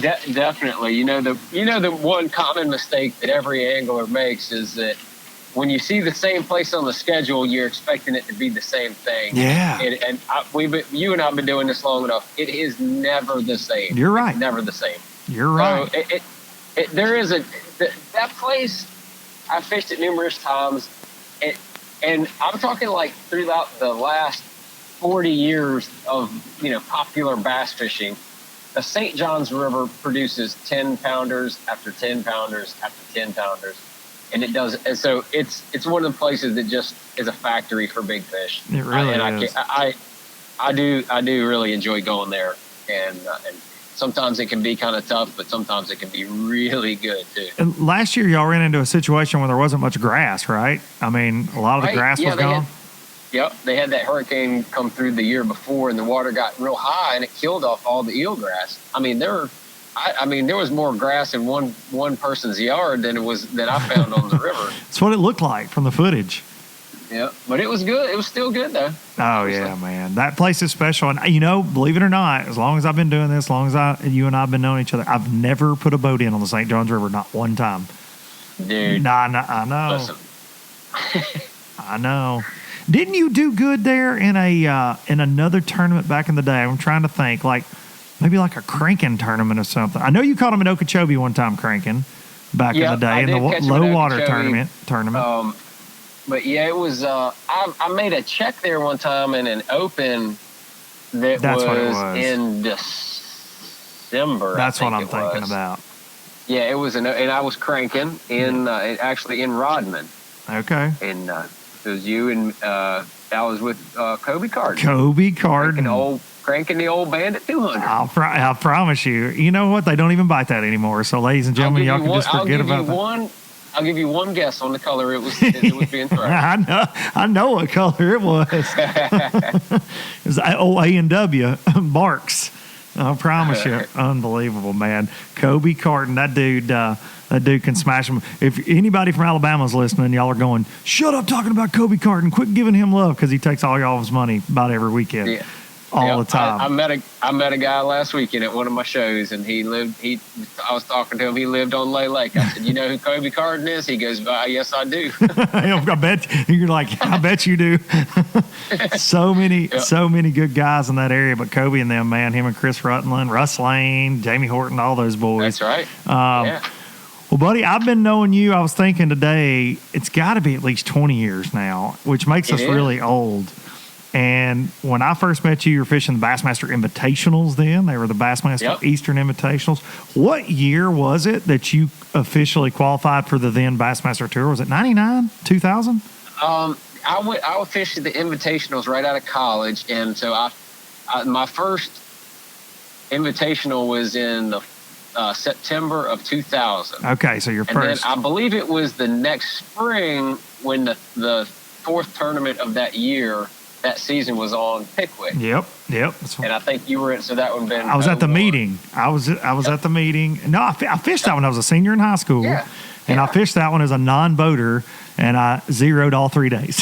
Definitely. You know the one common mistake that every angler makes is that when you see the same place on the schedule, you're expecting it to be the same thing. Yeah. You and I have been doing this long enough. It is never the same. You're right. It's never the same. You're right. So that place, I fished it numerous times, and I'm talking like throughout the last 40 years of popular bass fishing. The St. Johns River produces 10-pounders after 10-pounders after 10-pounders, and it does. And so it's one of the places that just is a factory for big fish. It really is. I do really enjoy going there, and sometimes it can be kind of tough, but sometimes it can be really good too. And last year, y'all ran into a situation where there wasn't much grass, right? I mean, a lot of the grass was gone. They had that hurricane come through the year before, and the water got real high, and it killed off all the eelgrass. I mean, there was more grass in one person's yard than I found on the river. That's what it looked like from the footage. Yeah, but it was good. It was still good though. Oh yeah, man, that place is special. And believe it or not, as long as I've been doing this, as long as you and I've been knowing each other, I've never put a boat in on the St. Johns River, not one time. Dude, nah, I know. Listen. I know. Didn't you do good there in another tournament back in the day? I'm trying to think, maybe like a cranking tournament or something. I know you caught him in Okeechobee one time cranking back in the day in the low water tournament. But yeah, it was. I made a check there one time in an open that's what it was in December. That's what I'm thinking about. Yeah, it was, and I was cranking actually in Rodman. Okay. And it was you and I was with Kobe Carden. Kobe Carden. Cranking the old Bandit 200. I promise you. You know what? They don't even bite that anymore. So, ladies and gentlemen, y'all can just forget about that. I'll give you one guess on the color it was being thrown. I know what color it was. It was A&W Barks. I promise you, unbelievable, man. Kobe Carden, that dude can smash them. If anybody from Alabama's listening, y'all are going, shut up talking about Kobe Carden. Quit giving him love because he takes all y'all's money about every weekend. Yeah. All the time. I met a guy last weekend at one of my shows, and I was talking to him. He lived on Lay Lake. I said, "You know who Kobe Carden is?" He goes, "Yes, I do." I bet you're like, I bet you do. So many good guys in that area, but Kobe and them, man, him and Chris Rutland, Russ Lane, Jamie Horton, all those boys. That's right. Well, buddy, I've been knowing you. I was thinking today, it's got to be at least 20 years now, which makes us really old. And when I first met you were fishing the Bassmaster Invitationals then. They were the Bassmaster Eastern Invitationals. What year was it that you officially qualified for the then Bassmaster Tour? Was it 99, 2000? I fished the Invitationals right out of college. And so my first Invitational was in the September of 2000. Okay, so your first. And then I believe it was the next spring when the fourth tournament of that year, that season was on Pickwick. Yep. And I think you were in, so that would have been. I was at the meeting. I was at the meeting. No, I fished that when I was a senior in high school. Yeah. And I fished that one as a non-boater, and I zeroed all 3 days.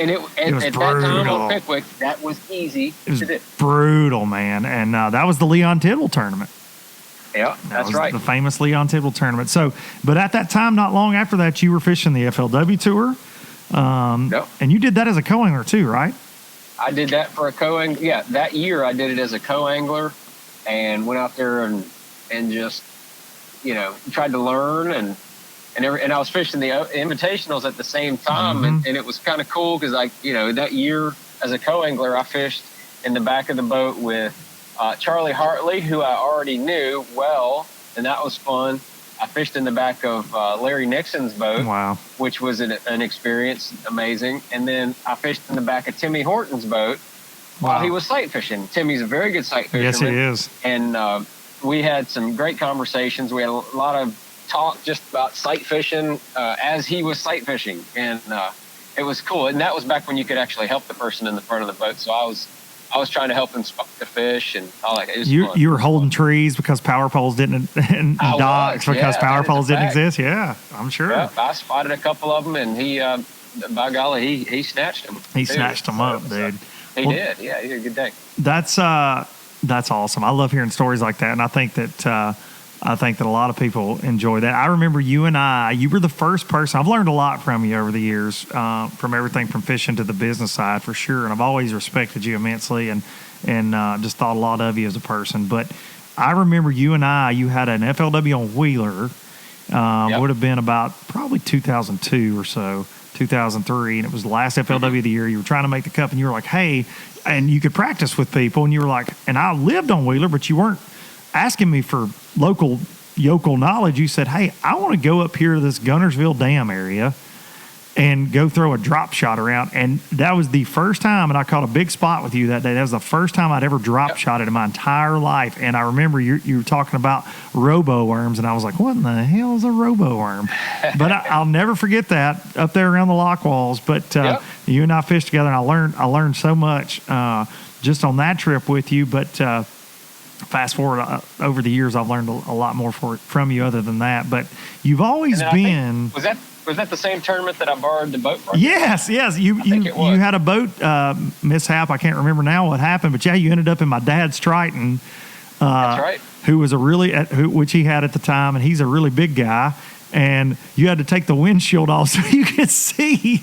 And it was at that time on Pickwick, that was easy. It was brutal, man. And that was the Leon Tidwell tournament. Yeah, that's right. The famous Leon Tidwell tournament. So, but at that time, not long after that, you were fishing the FLW Tour. And you did that as a co-angler too, right? I did that for a co-angler. Yeah, that year I did it as a co-angler and went out there and just, tried to learn and I was fishing the invitationals at the same time. And it was kind of cool because that year as a co-angler, I fished in the back of the boat with Charlie Hartley, who I already knew well, and that was fun. I fished in the back of Larry Nixon's boat, which was an experience, amazing. And then I fished in the back of Timmy Horton's boat while he was sight fishing. Timmy's a very good sight fisherman. Yes, he is. And we had some great conversations. We had a lot of talk just about sight fishing as he was sight fishing. And it was cool. And that was back when you could actually help the person in the front of the boat. So I was trying to help him spot the fish and all that. It was fun. You were holding trees because power poles didn't, and docks because power poles didn't exist. Yeah, I'm sure. Yeah, I spotted a couple of them, and he, by golly, he snatched them. He snatched them up, dude. He did. Yeah, he had a good day. That's awesome. I love hearing stories like that, and I think that a lot of people enjoy that. I remember you were the first person. I've learned a lot from you over the years, from everything from fishing to the business side for sure. And I've always respected you immensely and just thought a lot of you as a person. But I remember you had an FLW on Wheeler, would have been about probably 2002 or so, 2003. And it was the last FLW of the year. You were trying to make the cup and you were like, hey, and you could practice with people. And you were like, and I lived on Wheeler, but you weren't asking me for yokel knowledge. You said, hey, I want to go up here to this Gunnersville Dam area and go throw a drop shot around. And that was the first time, and I caught a big spot with you that day. That was the first time I'd ever drop shotted in my entire life. And I remember you were talking about robo worms, and I was like, what in the hell is a robo worm? But I'll never forget that up there around the lock walls. But you and I fished together, and I learned so much just on that trip with you. But fast forward over the years, I've learned a lot more from you other than that. But you've always been. Was that the same tournament that I borrowed the boat from? Yes. You had a boat mishap. I can't remember now what happened, but you ended up in my dad's Triton. That's right. Who was which he had at the time, and he's a really big guy. And you had to take the windshield off so you could see.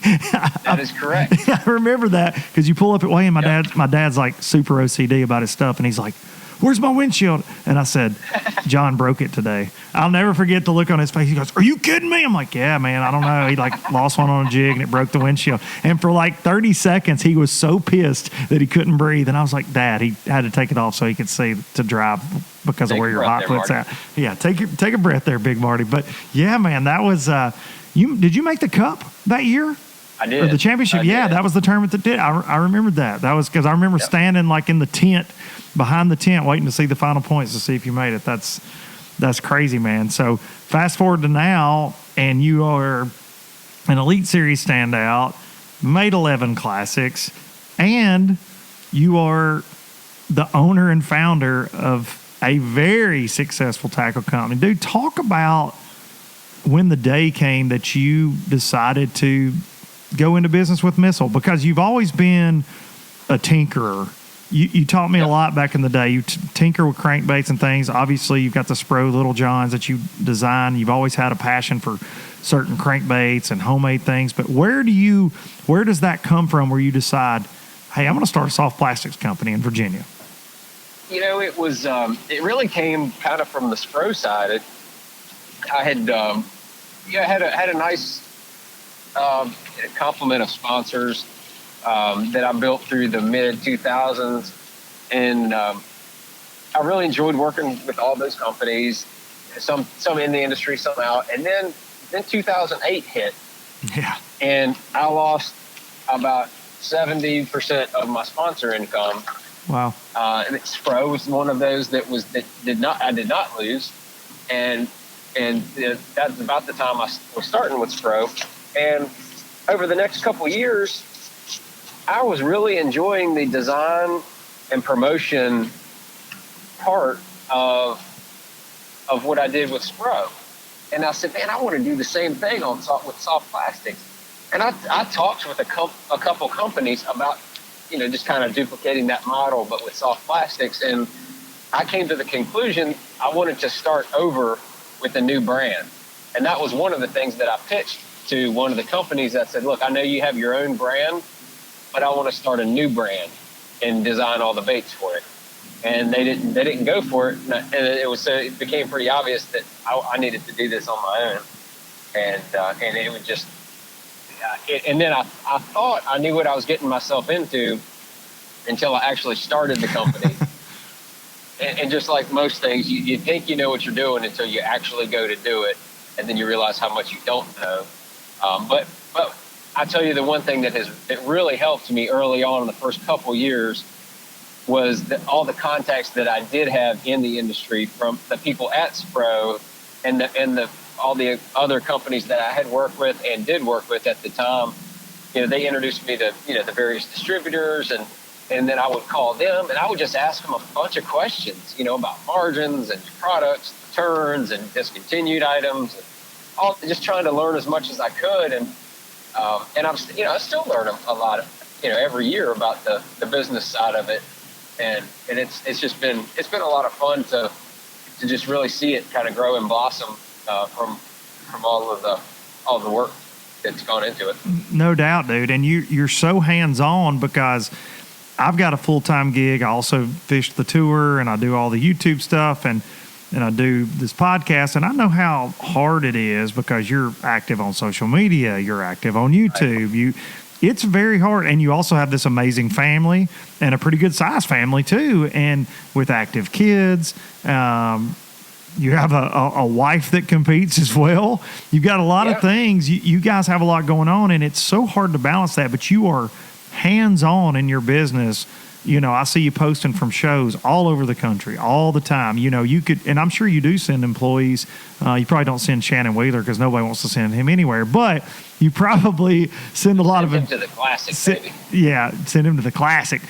That is correct. I remember that because you pull up at Wayne. My dad's like super OCD about his stuff, and he's like, where's my windshield? And I said, John broke it today. I'll never forget the look on his face. He goes, are you kidding me? I'm like, yeah, man, I don't know. He like lost one on a jig and it broke the windshield. And for like 30 seconds, he was so pissed that he couldn't breathe. And I was like, Dad, he had to take it off so he could see to drive because of where your hot foot's at. Yeah, take a breath there, Big Marty. But yeah, man, that was, did you make the cup that year? I did. Or the championship? Yeah, that was the tournament that did. I remembered that. That was because I remember standing like in the tent, behind the tent, waiting to see the final points to see if you made it. That's crazy, man. So fast forward to now, and you are an Elite Series standout, made 11 classics, and you are the owner and founder of a very successful tackle company. Dude, talk about when the day came that you decided to go into business with Missile, because you've always been a tinkerer. You taught me a lot back in the day. You tinker with crankbaits and things. Obviously, you've got the Spro Little Johns that you design. You've always had a passion for certain crankbaits and homemade things. But where does that come from where you decide, hey, I'm going to start a soft plastics company in Virginia? You know, it was it really came kind of from the Spro side. I had had a nice complement of sponsors that I built through the mid 2000s, and I really enjoyed working with all those companies. Some in the industry, some out, and then 2008 hit, and I lost about 70% of my sponsor income. Wow. And Spro was one of those I did not lose, and that's about the time I was starting with Spro, and over the next couple of years, I was really enjoying the design and promotion part of what I did with Spro. And I said, man, I want to do the same thing with soft plastics. And I talked with a couple companies about, just kind of duplicating that model, but with soft plastics. And I came to the conclusion I wanted to start over with a new brand. And that was one of the things that I pitched to one of the companies that said, look, I know you have your own brand, but I want to start a new brand and design all the baits for it. And they didn't go for it. And it became pretty obvious that I needed to do this on my own. And it was just, and then I thought I knew what I was getting myself into until I actually started the company. and just like most things, you think you know what you're doing until you actually go to do it. And then you realize how much you don't know. But I tell you, the one thing that really helped me early on in the first couple years was all the contacts that I did have in the industry from the people at Spro and all the other companies that I had worked with and did work with at the time. They introduced me to the various distributors, and then I would call them and I would just ask them a bunch of questions, about margins and products, turns and discontinued items, and all, just trying to learn as much as I could. And I still learn a lot, every year about the business side of it, and it's been a lot of fun to just really see it kind of grow and blossom from all the work that's gone into it. No doubt, dude. And you're so hands on, because I've got a full-time gig. I also fish the tour and I do all the YouTube stuff and I do this podcast, and I know how hard it is because you're active on social media, you're active on YouTube. It's very hard, and you also have this amazing family and a pretty good size family too, and with active kids. You have a wife that competes as well. You've got a lot of things. You guys have a lot going on, and it's so hard to balance that. But you are hands-on in your business. You know, I see you posting from shows all over the country all the time. You know, you could, and I'm sure you do send employees. You probably don't send Shannon Wheeler because nobody wants to send him anywhere. But you probably send a lot of him to the classic, baby. Yeah, send him to the classic.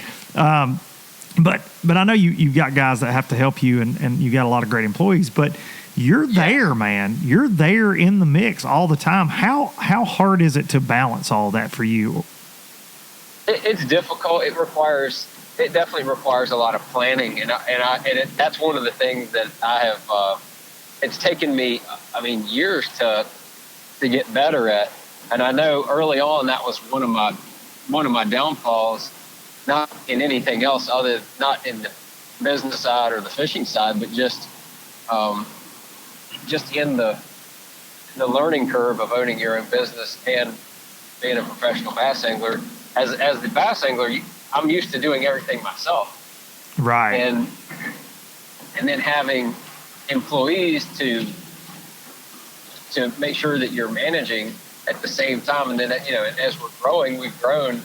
But I know you've got guys that have to help you, and you got a lot of great employees. But you're there, man. You're there in the mix all the time. How hard is it to balance all that for you? It's difficult. It definitely requires a lot of planning, and that's one of the things that I have. It's taken me, years to get better at. And I know early on that was one of my downfalls. Not in anything else not in the business side or the fishing side, but just in the learning curve of owning your own business and being a professional bass angler. As the bass angler, I'm used to doing everything myself. Right. And then having employees to make sure that you're managing at the same time. And then, as we're growing, we've grown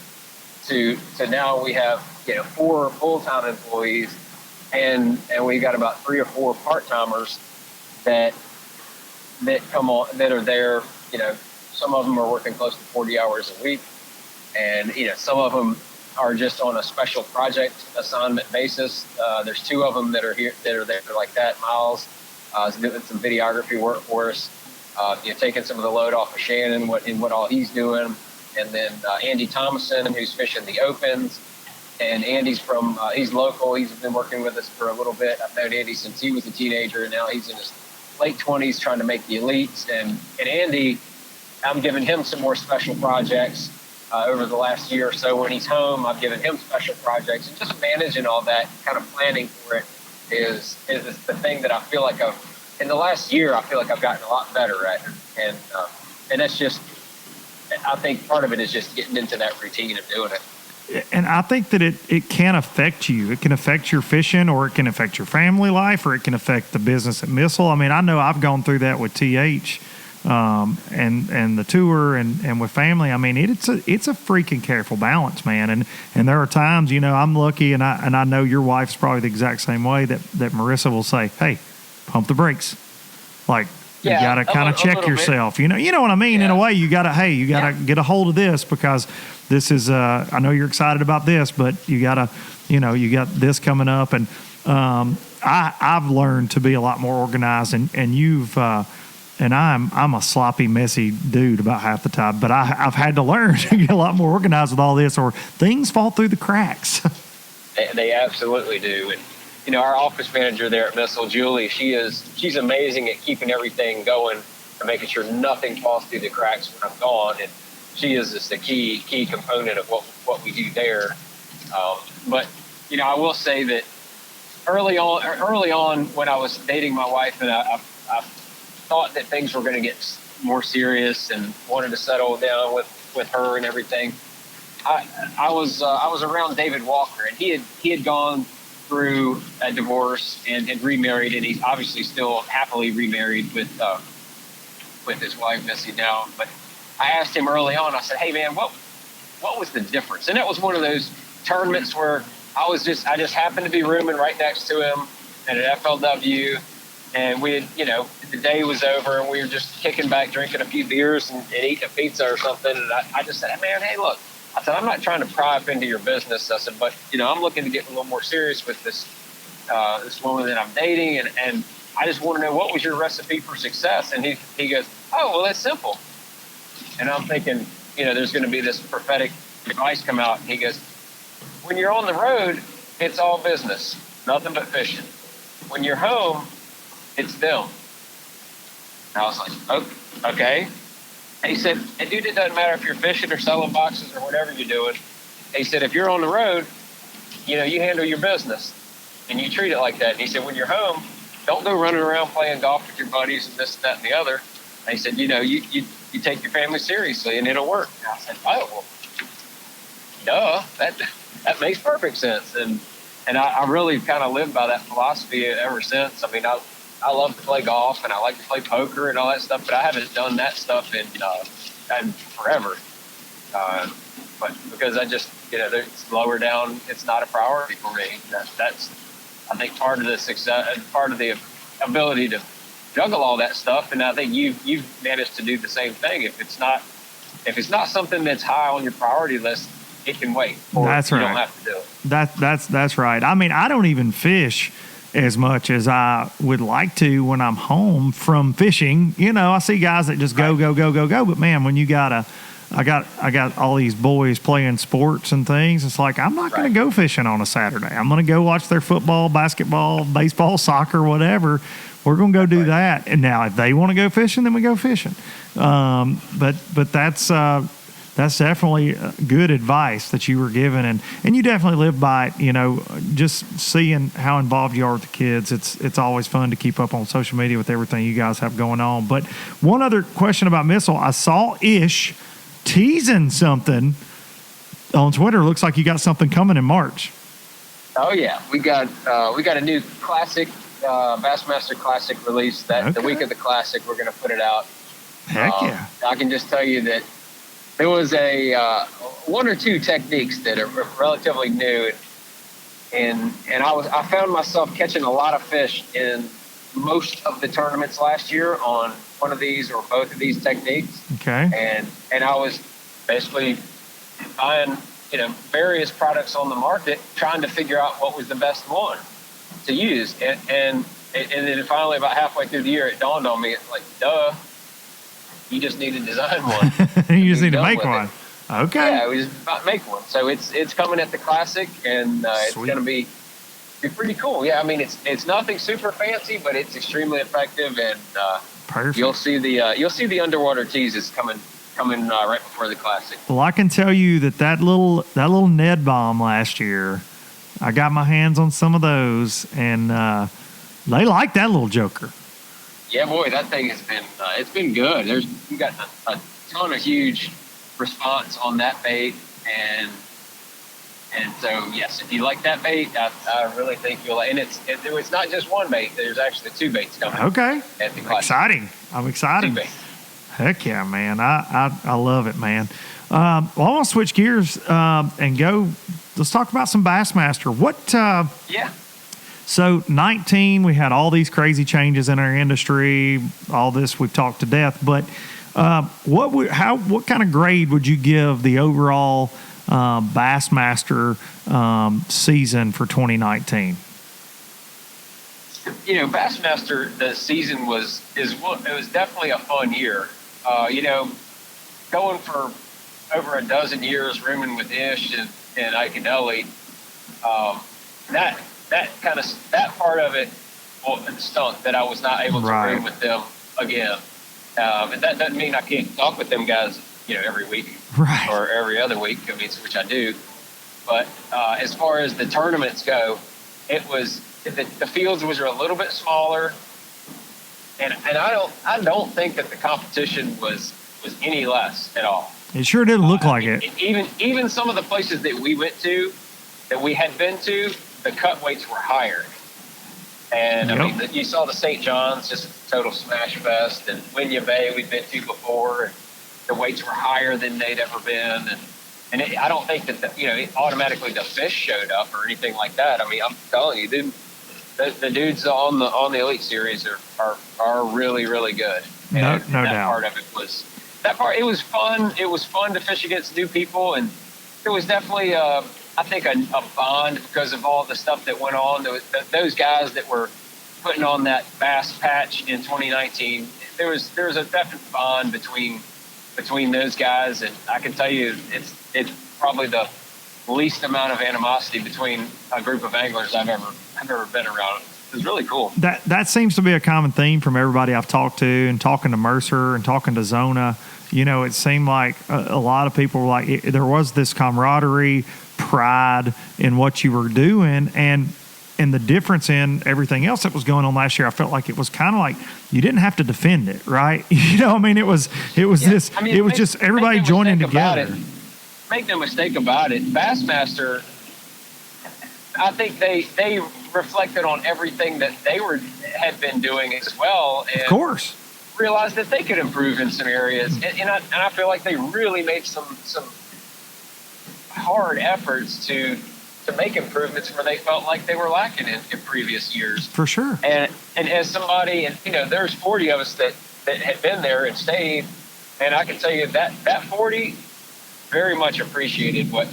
to now we have 4 full-time employees, and we got about 3 or 4 part-timers that come on, that are there. Some of them are working close to 40 hours a week, and some of them are just on a special project assignment basis. There's 2 of them that are there like that. Miles is doing some videography work for us, taking some of the load off of Shannon, what all he's doing. And then Andy Thomason, who's fishing the Opens. And Andy's he's local. He's been working with us for a little bit. I've known Andy since he was a teenager, and now he's in his late 20s trying to make the elites. And Andy, I'm giving him some more special projects over the last year or so. When he's home, I've given him special projects. And just managing all that, kind of planning for it is the thing that I feel like in the last year, I feel like I've gotten a lot better at. And that's just, I think part of it is just getting into that routine of doing it. And I think that it can affect you. It can affect your fishing, or it can affect your family life, or it can affect the business at Missile. I mean, I know I've gone through that with TH and the tour and with family. I mean, it's a freaking careful balance, man. And there are times, I'm lucky, and I know your wife's probably the exact same way, that Marissa will say, hey, pump the brakes. Like, you got to kind of check yourself. You know what I mean? Yeah. In a way, you got to get a hold of this, because this is, I know you're excited about this, but you got to, you got this coming up. And I've learned to be a lot more organized, and you've, and I'm a sloppy, messy dude about half the time, but I've had to learn to get a lot more organized with all this, or things fall through the cracks. They absolutely do. And, our office manager there at Missile, Julie, she's amazing at keeping everything going and making sure nothing falls through the cracks when I'm gone. And she is just a key component of what we do there. But, I will say that early on when I was dating my wife, and I thought that things were going to get more serious and wanted to settle down with her and everything, I was around David Walker, and he had gone through a divorce and had remarried, and he's obviously still happily remarried with his wife Missy now. But I asked him early on, I said, hey man, what was the difference? And that was one of those tournaments where I just happened to be rooming right next to him at an FLW, and we had, the day was over, and we were just kicking back, drinking a few beers and eating a pizza or something. And I just said, man, hey, look, I said, I'm not trying to pry up into your business. I said, but, I'm looking to get a little more serious with this woman that I'm dating. And I just want to know, what was your recipe for success? And he goes, oh, well, that's simple. And I'm thinking, there's going to be this prophetic advice come out. And he goes, when you're on the road, it's all business, nothing but fishing. When you're home, it's them. And I was like, oh, okay. And he said, and dude, it doesn't matter if you're fishing or selling boxes or whatever you're doing. He said, if you're on the road, you handle your business and you treat it like that. And he said, when you're home, don't go running around playing golf with your buddies and this, that, and the other. And he said, you take your family seriously and it'll work. And I said, oh, well, duh, that makes perfect sense. And I really kind of lived by that philosophy ever since. I mean, I love to play golf and I like to play poker and all that stuff, but I haven't done that stuff in forever. But because I just, it's lower down, it's not a priority for me. That's I think part of the success, part of the ability to juggle all that stuff. And I think you've managed to do the same thing. If it's not something that's high on your priority list, it can wait. Or that's you right. don't have to do it. That's right. I mean, I don't even fish as much as I would like to when I'm home from fishing. I see guys that just go. But man, when I got all these boys playing sports and things. It's like, I'm not going to go fishing on a Saturday. I'm going to go watch their football, basketball, baseball, soccer, whatever. We're going to go do that. And now if they want to go fishing, then we go fishing. But that's definitely good advice that you were given. And you definitely live by it, just seeing how involved you are with the kids. It's always fun to keep up on social media with everything you guys have going on. But one other question about Missile. I saw Ish teasing something on Twitter. Looks like you got something coming in March. Oh yeah, we got a new classic, Bassmaster Classic release. The week of the Classic, we're going to put it out. Heck yeah! I can just tell you that there was a one or two techniques that are relatively new, and I found myself catching a lot of fish in most of the tournaments last year on one of these or both of these techniques. Okay. And I was basically buying, various products on the market, trying to figure out what was the best one to use. And then finally, about halfway through the year, it dawned on me, it's like, duh, you just need to design one. You just need to make one. Okay. Yeah, we just about make one. So it's coming at the Classic, and it's going to be pretty cool. Yeah, I mean, it's nothing super fancy, but it's extremely effective, and perfect. You'll see the underwater teases coming right before the Classic. Well, I can tell you that little Ned bomb last year, I got my hands on some of those, and they like that little joker. Yeah, boy, that thing has been it's been good. We got a ton of huge response on that bait, and so yes, if you like that bait, I really think you'll. And it's not just one bait. There's actually two baits coming. Okay, at the Classic. Exciting! I'm excited. Two baits. Heck yeah, man! I love it, man. Well, I want to switch gears and go. Let's talk about some Bassmaster. What? Yeah. So 19, we had all these crazy changes in our industry. All this we've talked to death. But what kind of grade would you give the overall Bassmaster season for 2019? Bassmaster, the season was definitely a fun year. Going for over a dozen years rooming with Ish and Ike and Ellie, that part of it stunk that I was not able to room with them again. And that doesn't mean I can't talk with them guys, every week or every other week. I mean, which I do. But as far as the tournaments go, it was the fields was a little bit smaller, and I don't think that the competition was any less at all. It sure didn't look like it. Even some of the places that we went to, that we had been to, the cut weights were higher. And yep. I mean, you saw the St. John's, just a total smash fest, and Winya Bay we'd been to before, and the weights were higher than they'd ever been, and I don't think that automatically the fish showed up or anything like that. I mean, I'm telling you, dude, the dudes on the Elite Series are really, really good. No that doubt. Part of it was it was fun. It was fun to fish against new people, and it was definitely I think a bond because of all the stuff that went on. Those guys that were putting on that Bass Patch in 2019, there was a definite bond between those guys, and I can tell you it's probably the least amount of animosity between a group of anglers I've ever been around. It was really cool. That seems to be a common theme from everybody I've talked to, and talking to Mercer and talking to Zona. It seemed like a lot of people were like, there was this camaraderie, pride in what you were doing, and the difference in everything else that was going on last year. I felt like it was kind of like you didn't have to defend it, right? I mean, it was just everybody joining together. Make no mistake about it. Bassmaster, I think they reflected on everything that they had been doing as well, and of course realized that they could improve in some areas. And I feel like they really made some hard efforts to make improvements where they felt like they were lacking in previous years. For sure. And as somebody, and there's 40 of us that had been there and stayed, and I can tell you that 40 very much appreciated what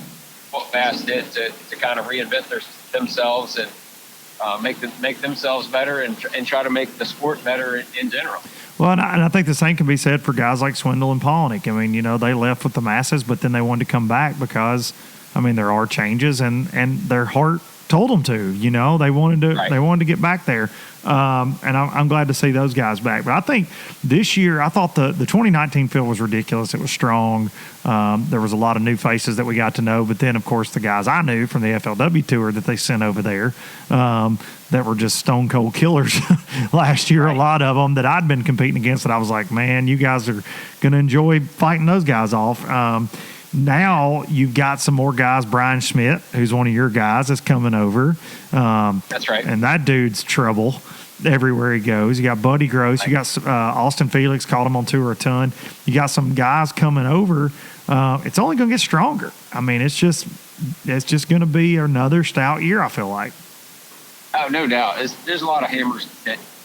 Bass did to kind of reinvent themselves and make themselves better and try to make the sport better in general. Well, and I think the same can be said for guys like Swindle and Palaniuk. I mean, they left with the masses, but then they wanted to come back because, there are changes, and their heart told them to. They wanted to Right. they wanted to get back there, and I'm glad to see those guys back. But I think this year, I thought the 2019 field was ridiculous. It was strong. There was a lot of new faces that we got to know, but then of course the guys I knew from the FLW tour that they sent over there that were just stone cold killers last year. Right. A lot of them that I'd been competing against that I was like, man, you guys are going to enjoy fighting those guys off. Now you've got some more guys. Brian Schmidt, who's one of your guys, is coming over. That's right. And that dude's trouble everywhere he goes. You got Buddy Gross. You got Austin Felix, called him on tour a ton. You got some guys coming over. It's only going to get stronger. It's just going to be another stout year, I feel like. Oh, no doubt. There's a lot of hammers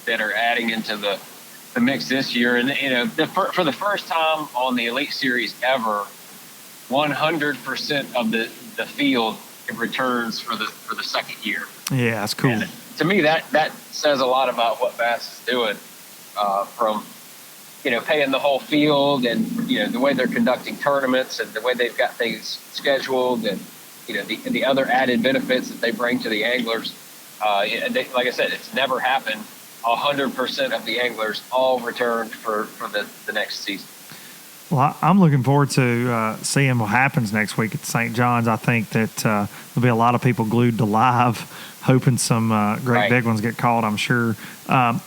that are adding into the mix this year. And, for the first time on the Elite Series ever, 100% of the field returns for the second year. Yeah, that's cool. And to me, that says a lot about what Bass is doing, from paying the whole field and the way they're conducting tournaments and the way they've got things scheduled and the other added benefits that they bring to the anglers. Like I said, it's never happened. 100% of the anglers all returned for the next season. Well, I'm looking forward to seeing what happens next week at St. John's. I think that there'll be a lot of people glued to live, hoping some great big ones get called, I'm sure.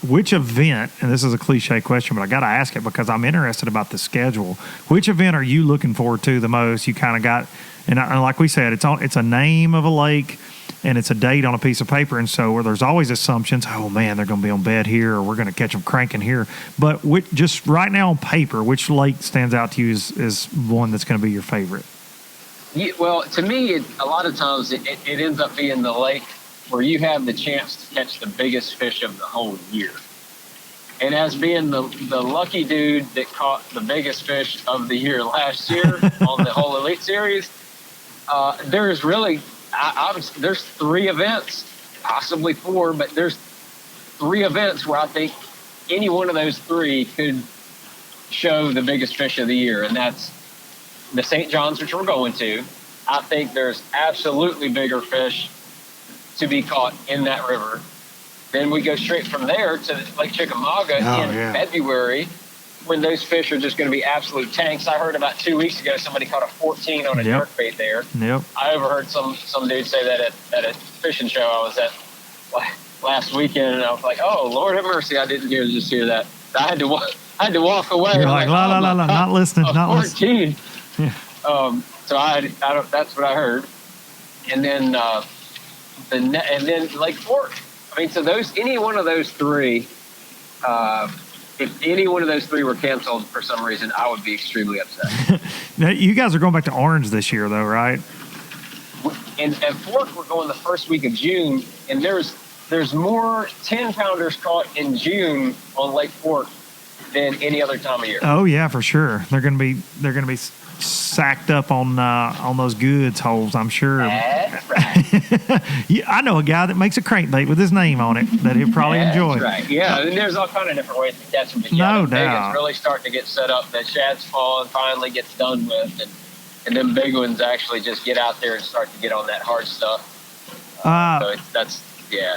Which event, and this is a cliche question, but I got to ask it because I'm interested about the schedule. Which event are you looking forward to the most? You kind of got, and like we said, it's a name of a lake, and it's a date on a piece of paper, and so where there's always assumptions, oh man, they're going to be on bed here, or we're going to catch them cranking here. But just right now on paper, which lake stands out to you as one that's going to be your favorite? Yeah, well, to me, a lot of times it ends up being the lake where you have the chance to catch the biggest fish of the whole year. And as being the lucky dude that caught the biggest fish of the year last year on the whole Elite Series, there's really there's 3 events, possibly 4, but there's 3 events where I think any one of those 3 could show the biggest fish of the year, and that's the St. John's, which we're going to. I think there's absolutely bigger fish to be caught in that river. Then we go straight from there to Lake Chickamauga in February, when those fish are just going to be absolute tanks. I heard about 2 weeks ago somebody caught a 14 on a jerkbait there. Yep. I overheard some dude say that at a fishing show I was at last weekend, and I was like, "Oh, Lord have mercy! I didn't just hear that." I had to walk away. You're like, la, not listening, not 14. listening. Yeah. So I don't. That's what I heard. And then and then Lake Fork. So any one of those 3. If any one of those 3 were canceled for some reason, I would be extremely upset. Now, you guys are going back to Orange this year, though, right? And at Fork, we're going the first week of June, and there's more 10-pounders caught in June on Lake Fork than any other time of year. Oh yeah, for sure. They're going to be sacked up on those goods holes, I'm sure. That's right. Yeah, I know a guy that makes a crankbait with his name on it that he'll probably enjoy. That's right. Yeah, and there's all kind of different ways to catch them. But no doubt. It's really starting to get set up. That shad's falling finally gets done with, and them big ones actually just get out there and start to get on that hard stuff.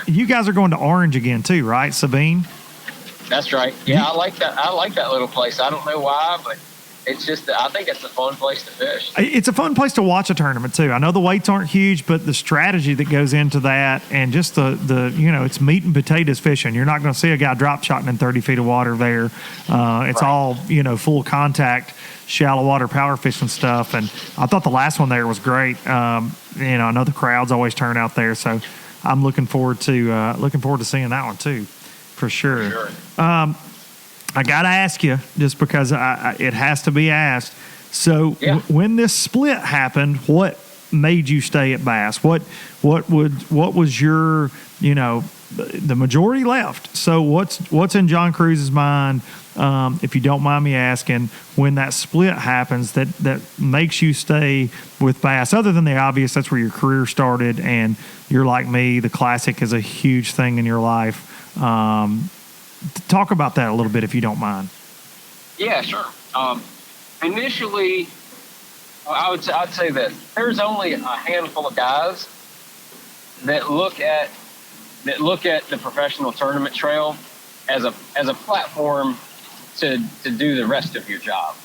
You guys are going to Orange again too, right, Sabine? That's right. Yeah, I like that. I like that little place. I don't know why, but it's just, I think it's a fun place to fish. It's a fun place to watch a tournament too. I know the weights aren't huge, but the strategy that goes into that, and just the it's meat and potatoes fishing. You're not going to see a guy drop shotting in 30 feet of water there. It's all full contact. shallow water power fishing stuff. And I thought the last one there was great. I know the crowds always turn out there, so I'm looking forward to seeing that one too, for sure. I got to ask you, just because it has to be asked. So when this split happened, what made you stay at Bass? What was your, the majority left. So what's in John Cruz's mind, if you don't mind me asking, when that split happens that makes you stay with Bass, other than the obvious, that's where your career started, and you're like me, the Classic is a huge thing in your life. Talk about that a little bit, if you don't mind. Yeah, sure. Initially, I'd say that there's only a handful of guys that look at the professional tournament trail as a platform to do the rest of your job.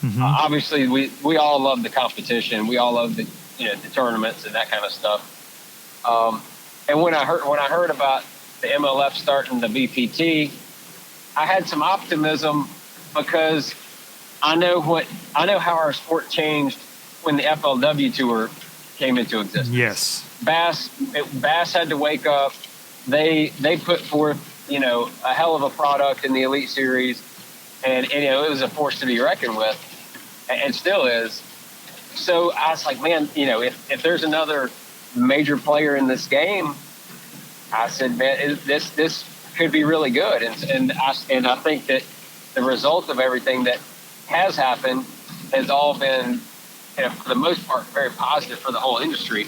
Mm-hmm. Obviously, we all love the competition. We all love the tournaments and that kind of stuff. And when I heard about the MLF starting the BPT, I had some optimism, because I know how our sport changed when the FLW Tour came into existence. Yes. Bass had to wake up. They put forth, a hell of a product in the Elite Series, and it was a force to be reckoned with, and still is. So I was like, man, if there's another major player in this game, I said, man, this could be really good, and I think that the result of everything that has happened has all been, for the most part, very positive for the whole industry,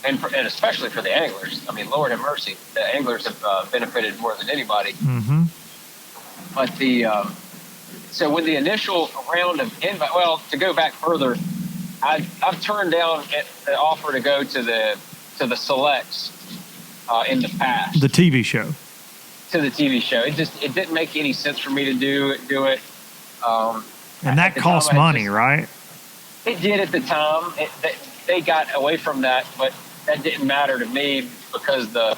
and especially for the anglers. I mean, Lord have mercy, the anglers have benefited more than anybody. Mm-hmm. But so when the initial round of invite, to go back further, I've turned down the offer to go to the selects in the past. The TV show. To the TV show, it didn't make any sense for me to do it. And that costs money, right? It did at the time. They got away from that, but that didn't matter to me, because the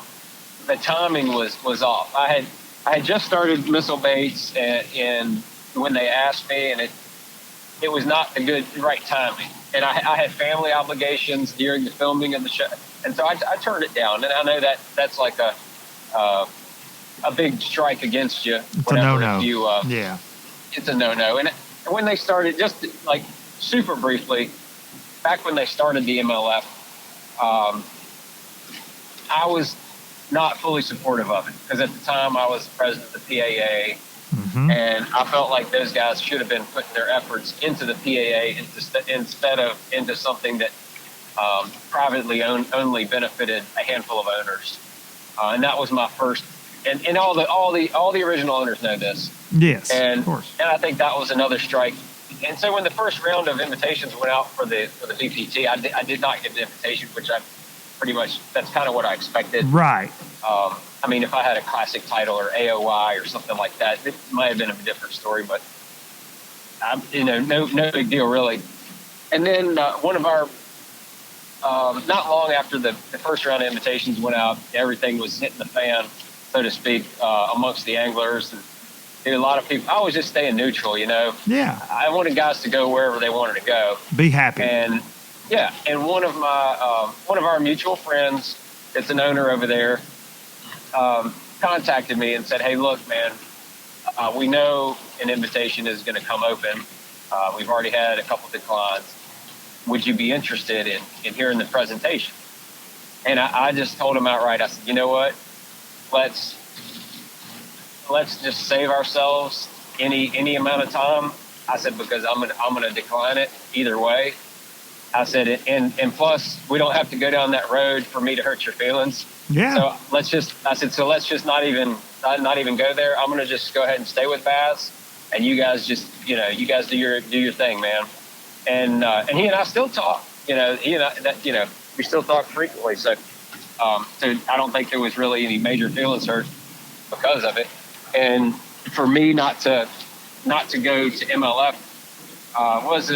timing was off. I had just started Missile Baits, and when they asked me, and it was not the right timing. And I had family obligations during the filming of the show, and so I turned it down. And I know that's like a big strike against you. It's a no-no. Yeah, it's a no-no. And when they started, just like super briefly, back when they started the MLF, I was not fully supportive of it, because at the time I was the president of the PAA, mm-hmm. and I felt like those guys should have been putting their efforts into the PAA instead of into something that privately only benefited a handful of owners. And that was my first. And all the original owners know this. Yes, and, of course. And I think that was another strike. And so when the first round of invitations went out for the BPT, I did not get the invitation, which that's kind of what I expected. Right. I mean, if I had a Classic title or AOY or something like that, it might have been a different story. But no big deal really. And then one of our not long after the first round of invitations went out, everything was hitting the fan, so to speak, amongst the anglers. And a lot of people, I was just staying neutral, Yeah. I wanted guys to go wherever they wanted to go. Be happy. And one of our mutual friends, that's an owner over there, contacted me and said, "Hey, look, man, we know an invitation is going to come open. We've already had a couple declines. Would you be interested in hearing the presentation?" And I just told him outright, I said, "You know what? Let's just save ourselves any amount of time." I said, because I'm gonna decline it either way. I said, and plus we don't have to go down that road for me to hurt your feelings. Yeah. So let's just not even go there. I'm gonna just go ahead and stay with Bass, and you guys just do your thing, man. And he and I still talk. We still talk frequently. So I don't think there was really any major feelings hurt because of it. And for me not to go to MLF was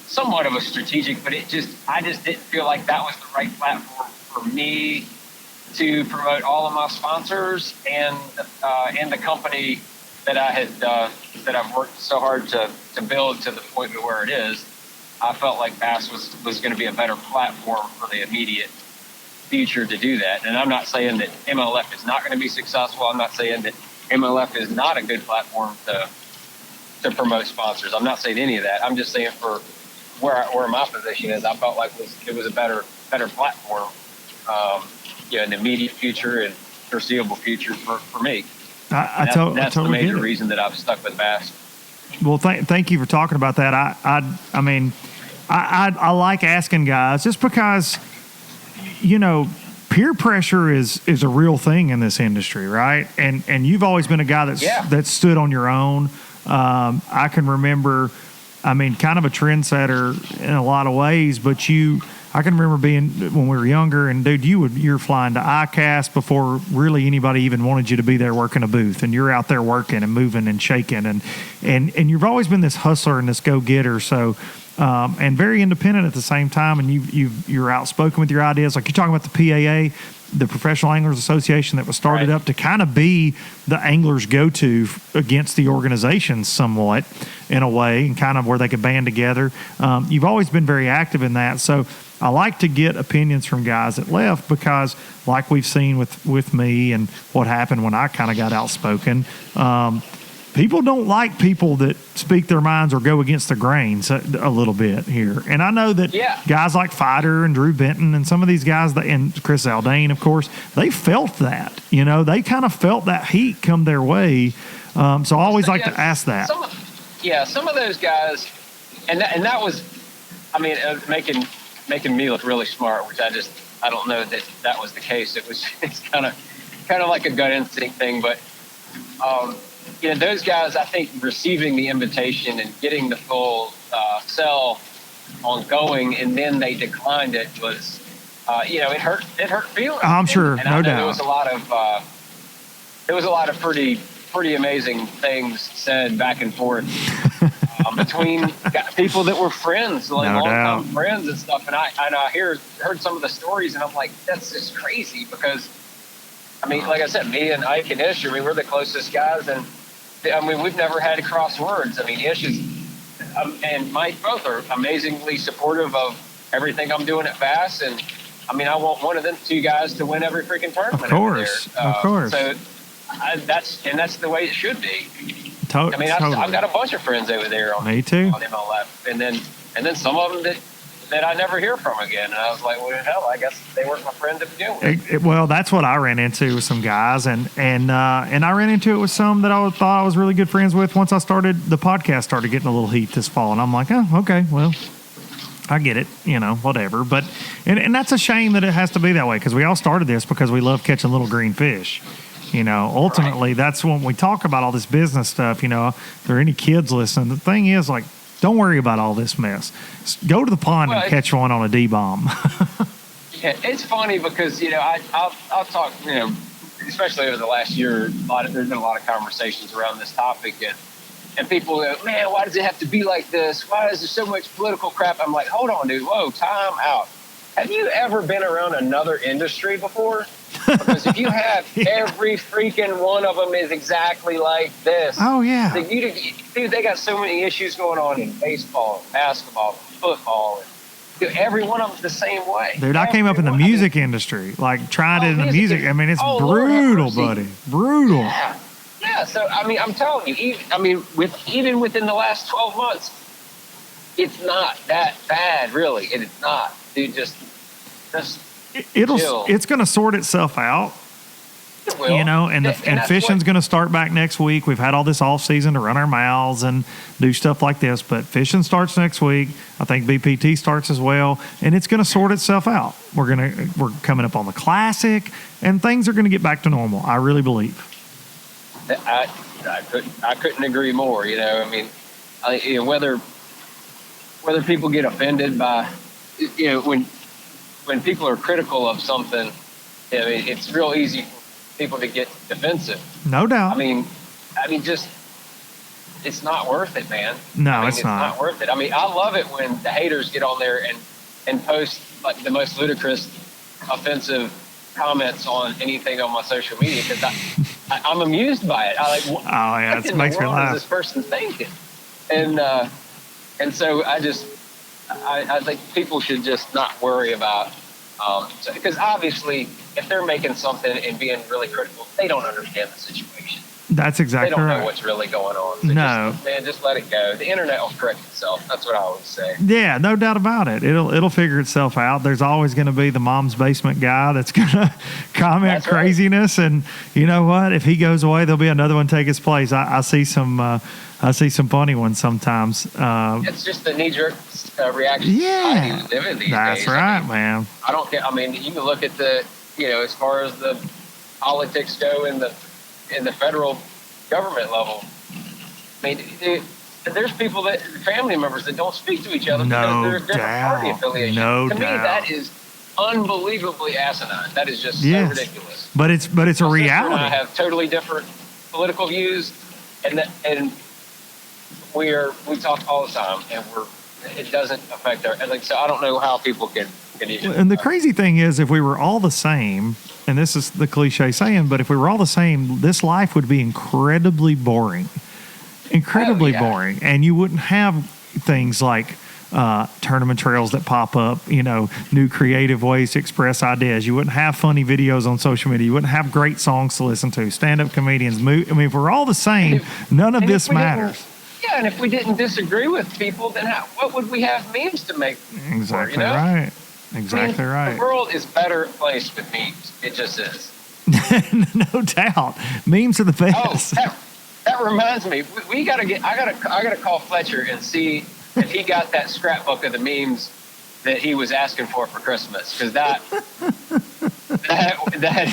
somewhat of a strategic, but I just didn't feel like that was the right platform for me to promote all of my sponsors and the company that I had that I've worked so hard to build to the point where it is, I felt like bass was going to be a better platform for the immediate future to do that. And I'm not saying that MLF is not going to be successful. I'm not saying that MLF is not a good platform to promote sponsors. I'm not saying any of that. I'm just saying for where my position is, I felt like it was a better platform, in the immediate future and foreseeable future for me. That's totally the major get it. reason that I've stuck with bass. Well, thank you for talking about that. I mean, I like asking guys just because, peer pressure is a real thing in this industry, right? And you've always been a guy that stood on your own. I can remember, kind of a trendsetter in a lot of ways, but I can remember being when we were younger, and dude, you're flying to ICAST before really anybody even wanted you to be there working a booth, and you're out there working and moving and shaking, and you've always been this hustler and this go-getter, so and very independent at the same time, and you're outspoken with your ideas, like you're talking about the PAA, the Professional Anglers Association, that was started up to kind of be the anglers' go-to against the organizations somewhat in a way, and kind of where they could band together. You've always been very active in that, so I like to get opinions from guys that left because, like we've seen with me and what happened when I kind of got outspoken, people don't like people that speak their minds or go against the grains a little bit here. And I know that guys like Fighter and Drew Benton and some of these guys, and Chris Zaldane, of course, they felt that. They kind of felt that heat come their way. So I always like to ask that. Some of those guys, and that was, making me look really smart, which I don't know that was the case. It's kind of like a gut instinct thing, but those guys, I think, receiving the invitation and getting the full sell on going, and then they declined it was, it hurt feelings. I'm sure, no doubt. There was a lot of pretty amazing things said back and forth between people that were friends, like long-time friends and stuff. And I heard some of the stories, and I'm like, that's just crazy because, like I said, me and Ike and Ish, we're the closest guys, and we've never had to cross words. Ish and Mike both are amazingly supportive of everything I'm doing at Bass, and I want one of them two guys to win every freaking tournament. Of course, of course. So that's the way it should be. Totally. I've got a bunch of friends over there on MLF, and then some of them that I never hear from again. And I was like, well, hell, I guess they weren't my friend to begin with. Well, that's what I ran into with some guys, and I ran into it with some that I thought I was really good friends with once the podcast started getting a little heat this fall, and I'm like, oh, okay, well, I get it, whatever. But and that's a shame that it has to be that way, because we all started this because we love catching little green fish. Ultimately, that's when we talk about all this business stuff. If there are any kids listening, the thing is, like, don't worry about all this mess. Go to the pond and catch one on a D-bomb. Yeah, it's funny because, I'll talk, especially over the last year, there's been a lot of conversations around this topic, and people go, man, why does it have to be like this? Why is there so much political crap? I'm like, hold on, dude. Whoa, time out. Have you ever been around another industry before? Because if you have, every freaking one of them is exactly like this. Oh, yeah. Dude, they got so many issues going on in baseball, basketball, football. Dude, every one of them's the same way. Dude, I came up in the music industry, like tried it in the music. It's brutal, buddy. Brutal. Yeah. So, I'm telling you, even within the last 12 months, it's not that bad, really. And it's not. Dude, just it's going to sort itself out. It will. And fishing's going to start back next week. We've had all this off season to run our mouths and do stuff like this, but fishing starts next week. I think BPT starts as well, and it's going to sort itself out. We're coming up on the Classic, and things are going to get back to normal. I really believe. I couldn't agree more. Whether people get offended by, when people are critical of something, it's real easy for people to get defensive. No doubt. Just, it's not worth it, man. No, it's not. It's not worth it. I love it when the haters get on there and post like the most ludicrous, offensive comments on anything on my social media because I'm amused by it. What it makes me laugh. Is this person thinking? And so I think people should just not worry about, because obviously if they're making something and being really critical, they don't understand the situation. That's exactly right. They don't know what's really going on. So just let it go. The internet will correct itself. That's what I always say. Yeah, no doubt about it. It'll figure itself out. There's always going to be the mom's basement guy that's going to comment craziness, and you know what? If he goes away, there'll be another one take his place. I see some funny ones sometimes. It's just the knee-jerk reaction. Yeah, that's days. right, man. I don't get. I mean, you can look at as far as the politics go in the federal government level. I mean, there's people family members that don't speak to each other because they're different party affiliations. To me, that is unbelievably asinine. That is just so ridiculous. But it's a reality. I have totally different political views, and we talk all the time, and it doesn't affect so I don't know how people can even. And the crazy thing is, if we were all the same, and this is the cliche saying, but if we were all the same, this life would be incredibly boring. Boring. And you wouldn't have things like tournament trails that pop up, new creative ways to express ideas. You wouldn't have funny videos on social media. You wouldn't have great songs to listen to, stand-up comedians. If we're all the same, none of this matters. Yeah, and if we didn't disagree with people, then what would we have memes to make? Exactly right. Exactly right. The world is better placed with memes. It just is. No doubt. Memes are the best. Oh, that reminds me. I gotta call Fletcher and see if he got that scrapbook of the memes that he was asking for Christmas. Because that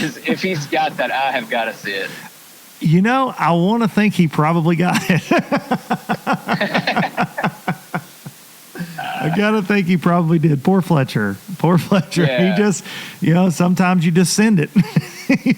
is, if he's got that, I have got to see it. I want to think he probably got it. I got to think he probably did. Poor Fletcher. Yeah. He just, sometimes you just send it.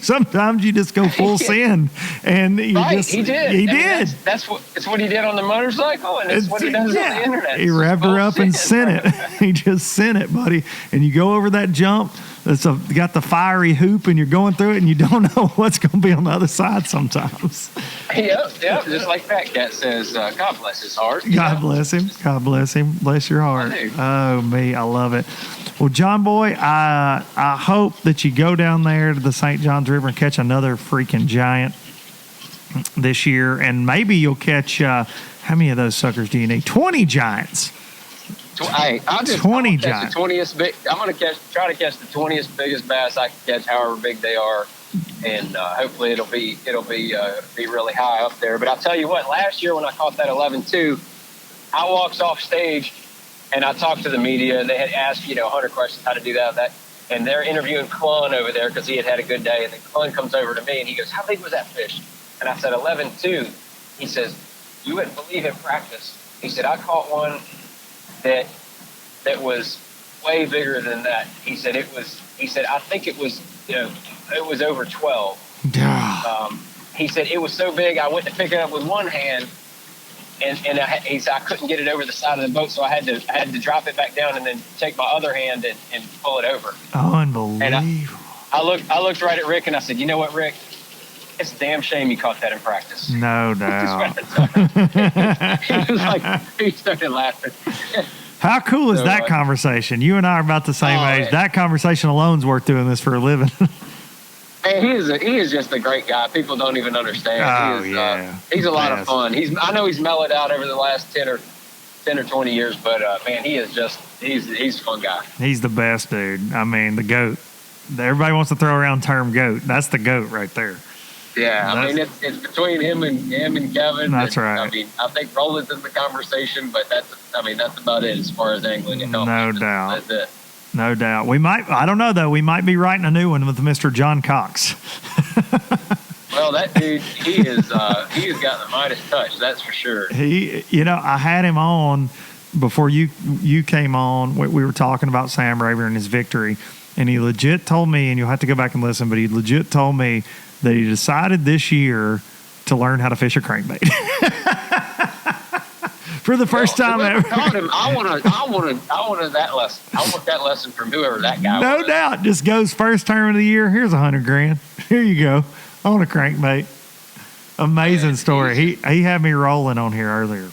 Sometimes you just go full send. And he did. He did. That's what he did on the motorcycle, and it's what he does on the internet. He wrapped her up and sent it. He just sent it, buddy. And you go over that jump. You got the fiery hoop, and you're going through it, and you don't know what's going to be on the other side sometimes. Yep. Just like Fat Cat says, God bless his heart. God bless him. God bless him. Bless your heart. Oh, me. I love it. Well, John Boy, I hope that you go down there to the St. Johns River and catch another freaking giant this year, and maybe you'll catch, how many of those suckers do you need? 20 giants. I'll 20 giants. I'm going to try to catch the 20th biggest bass I can catch, however big they are, and hopefully it'll be really high up there. But I'll tell you what, last year when I caught that 11.2, I walked off stage and I talked to the media. They had asked 100 questions how to do that, and they're interviewing Clun over there because he had a good day. And then Clun comes over to me and he goes, "How big was that fish?" And I said 11.2. He says, "You wouldn't believe in practice." He said, "I caught one that was way bigger than that." He said I think it was it was over 12. Yeah. He said it was so big I went to pick it up with one hand, and he said I couldn't get it over the side of the boat, so I had to drop it back down and then take my other hand and pull it over. Unbelievable. And I looked right at Rick and I said, "You know what, Rick? It's a damn shame you caught that in practice." No doubt. He started laughing. How cool is that conversation? You and I are about the same age. Man. That conversation alone's worth doing this for a living. Man, he is just a great guy. People don't even understand. He's a lot of fun. I know he's mellowed out over the last 10 or 20 years, but man, he's a fun guy. He's the best, dude. I mean, the GOAT. Everybody wants to throw around term GOAT. That's the GOAT right there. Yeah, I mean it's between him and Kevin. That's right. I mean, I think Roland's in the conversation, but that's about it as far as angling. No doubt. That's it. No doubt. I don't know though. We might be writing a new one with Mr. John Cox. Well, that dude, he's got the Midas touch. That's for sure. I had him on before you came on. We were talking about Sam Rayburn and his victory, and he legit told me, and you'll have to go back and listen, but he legit told me that he decided this year to learn how to fish a crankbait. for the first time ever. Taught him, I want that lesson. I want that lesson from whoever that guy No was. doubt. Just goes first term of the year. Here's $100,000. Here you go. On a crankbait. Amazing story. He had me rolling on here earlier.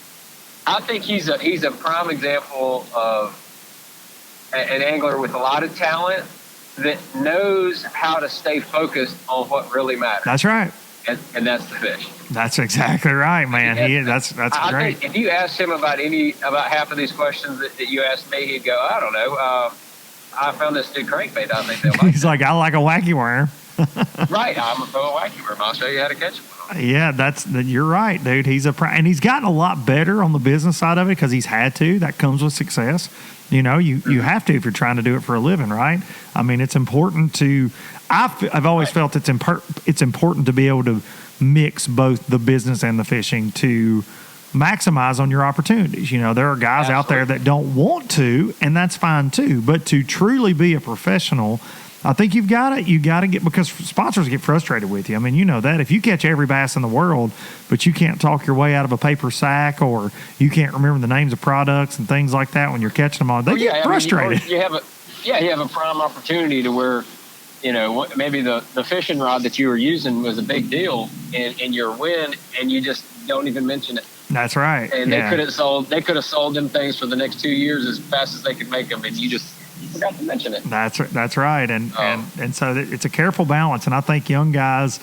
I think he's a prime example of an angler with a lot of talent that knows how to stay focused on what really matters. That's right. And that's the fish. That's exactly right, man. That's I great. think if you asked him about half of these questions that you asked me, he'd go, I don't know. I found this new crankbait. I think they'll like. He's like, I like a wacky worm. Right. I'm a pro wacky worm. I'll show you how to catch one. Yeah, you're right, dude. And he's gotten a lot better on the business side of it because he's had to. That comes with success. You know, you have to if you're trying to do it for a living, right? I mean, it's important to. I've always felt it's important to be able to mix both the business and the fishing to maximize on your opportunities. You know, there are guys out there that don't want to, and that's fine too. But to truly be a professional, I think you got to get, because sponsors get frustrated with you. I mean, you know that if you catch every bass in the world, but you can't talk your way out of a paper sack, or you can't remember the names of products and things like that when you're catching them on, they get frustrated. You have a prime opportunity to where, you know, maybe the fishing rod that you were using was a big deal in your win, and you just don't even mention it. That's right. And they could have sold them things for the next 2 years as fast as they could make them, and you forgot to mention it. That's right. And so it's a careful balance, and I think young guys,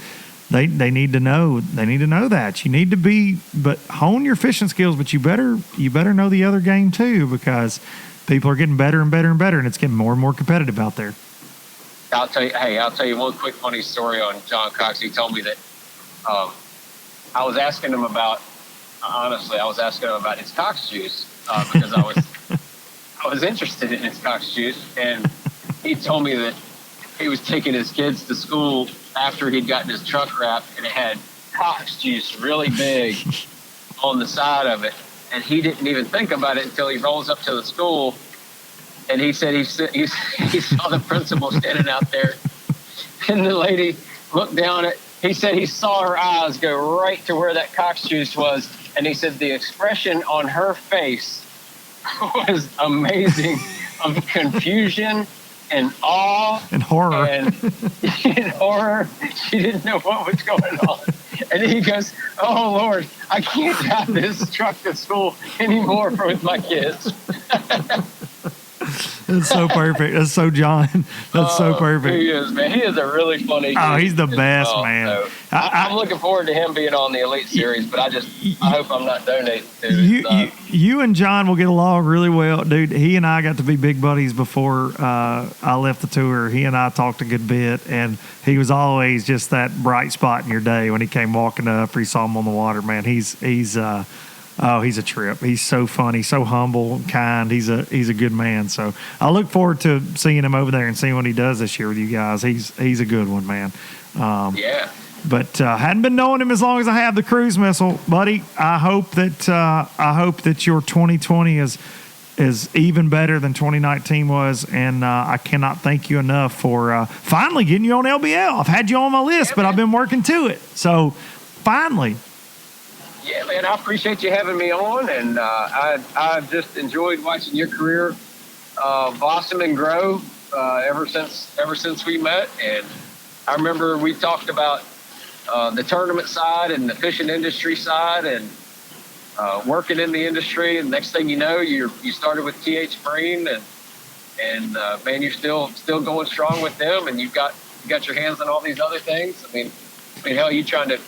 they need to know that you need to but hone your fishing skills, but you better know the other game too, because people are getting better and better and better, and it's getting more and more competitive out there. I'll tell you one quick funny story on John Cox. He told me that I was asking him about his Cox juice because I was interested in his Cox juice, and he told me that he was taking his kids to school after he'd gotten his truck wrapped, and it had Cox juice really big on the side of it, and he didn't even think about it until he rolls up to the school. And he said he saw the principal standing out there, and the lady looked down at. He said he saw her eyes go right to where that Cox juice was, and he said the expression on her face was amazing, of confusion and awe and horror. And horror. She didn't know what was going on. And he goes, "Oh Lord, I can't drive this truck to school anymore with my kids." That's so perfect. That's so John. That's so perfect. He is, man. He is a really funny dude. Oh, he's the best, man. So I'm looking forward to him being on the Elite Series, but I hope I'm not donating to it. You and John will get along really well, dude. He and I got to be big buddies before I left the tour. He and I talked a good bit, and he was always just that bright spot in your day when he came walking up or you saw him on the water, man. He's a trip. He's so funny, so humble, kind. He's a good man. So I look forward to seeing him over there and seeing what he does this year with you guys. He's a good one, man. Yeah. But hadn't been knowing him as long as I have the cruise missile, buddy. I hope that your 2020 is even better than 2019 was, and I cannot thank you enough for finally getting you on LBL. I've had you on my list, but I've been working to it. So finally. Yeah, man, I appreciate you having me on, and I've just enjoyed watching your career blossom and grow ever since we met. And I remember we talked about the tournament side and the fishing industry side, and working in the industry. And next thing you know, you started with TH Marine, and man, you're still going strong with them, and you got your hands on all these other things. I mean, hell, you trying to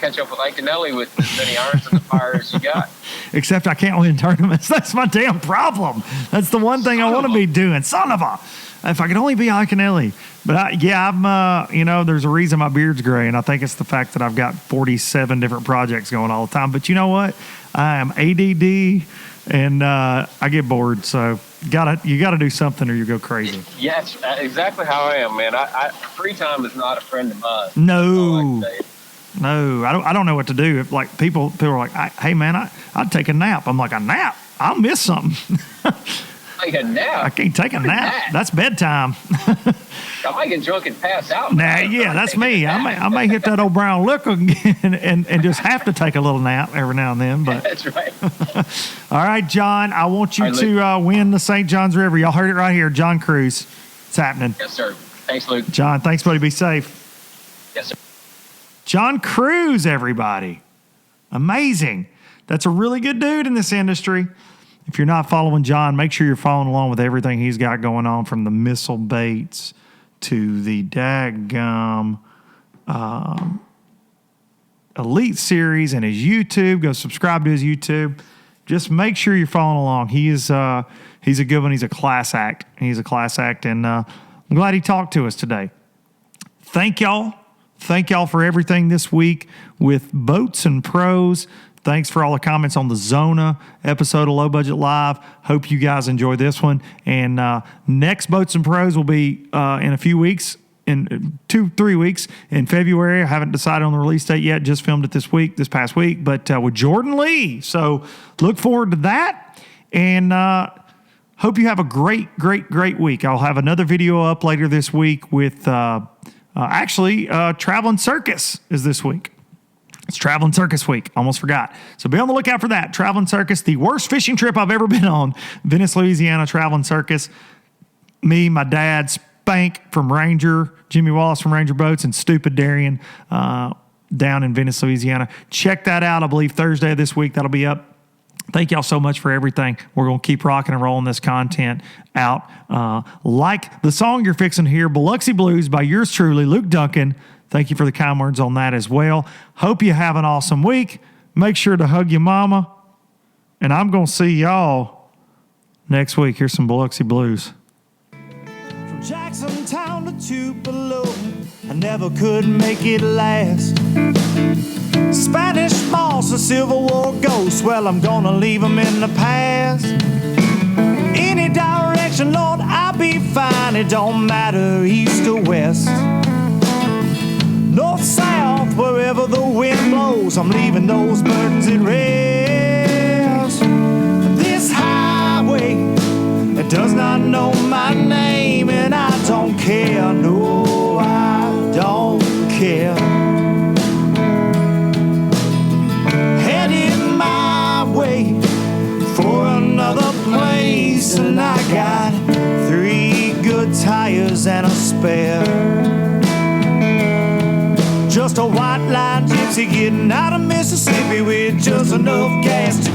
catch up with Iaconelli with as many irons in the fire as you got. Except I can't win tournaments. That's my damn problem. That's the one thing I want to be doing. Son of a! If I could only be Iaconelli. But I'm, there's a reason my beard's gray, and I think it's the fact that I've got 47 different projects going all the time. But you know what? I am ADD, and I get bored. So you gotta do something, or you go crazy. Yeah, it's exactly how I am, man. Free time is not a friend of mine. No, I don't know what to do. If like people are like, "Hey, man, I'd take a nap." I'm like, "A nap? I'll miss something." Take a nap. I can't take a nap. That's bedtime. I might get drunk and pass out. Nah, yeah, that's me. I may hit that old brown liquor and just have to take a little nap every now and then. But that's right. All right, John, I want you to win the St. Johns River. Y'all heard it right here. John Cruz. It's happening. Yes, sir. Thanks, Luke. John, thanks, buddy. Be safe. Yes, sir. John Cruz, everybody. Amazing. That's a really good dude in this industry. If you're not following John, make sure you're following along with everything he's got going on, from the missile baits to the daggum Elite series and his YouTube. Go subscribe to his YouTube. Just make sure you're following along. He's a good one. He's a class act. And I'm glad he talked to us today. Thank y'all. Thank y'all for everything this week with Boats and Pros. Thanks for all the comments on the Zona episode of Low Budget Live. Hope you guys enjoy this one. And next Boats and Pros will be in a few weeks, in 2-3 weeks in February. I haven't decided on the release date yet. Just filmed it this past week, but with Jordan Lee. So look forward to that. And hope you have a great week. I'll have another video up later this week with Traveling Circus is this week. It's Traveling Circus Week. Almost forgot. So be on the lookout for that. Traveling Circus, the worst fishing trip I've ever been on. Venice, Louisiana, Traveling Circus. Me, my dad, Spank from Ranger, Jimmy Wallace from Ranger Boats, and Stupid Darian down in Venice, Louisiana. Check that out. I believe Thursday of this week that'll be up. Thank y'all so much for everything. We're going to keep rocking and rolling this content out. Like the song you're fixing to hear, Biloxi Blues by yours truly, Luke Duncan. Thank you for the kind words on that as well. Hope you have an awesome week. Make sure to hug your mama. And I'm going to see y'all next week. Here's some Biloxi Blues. From Jacksontown to Tupelo, I never could make it last. Spanish moss, a Civil War ghost, well, I'm gonna leave them in the past. Any direction, Lord, I'll be fine. It don't matter east or west. North, south, wherever the wind blows, I'm leaving those burdens at rest. This highway, it does not know my name, and I don't care, no, I don't care. Heading my way for another place, and I got 3 good tires and a spare. Just a white line gypsy getting out of Mississippi with just enough gas to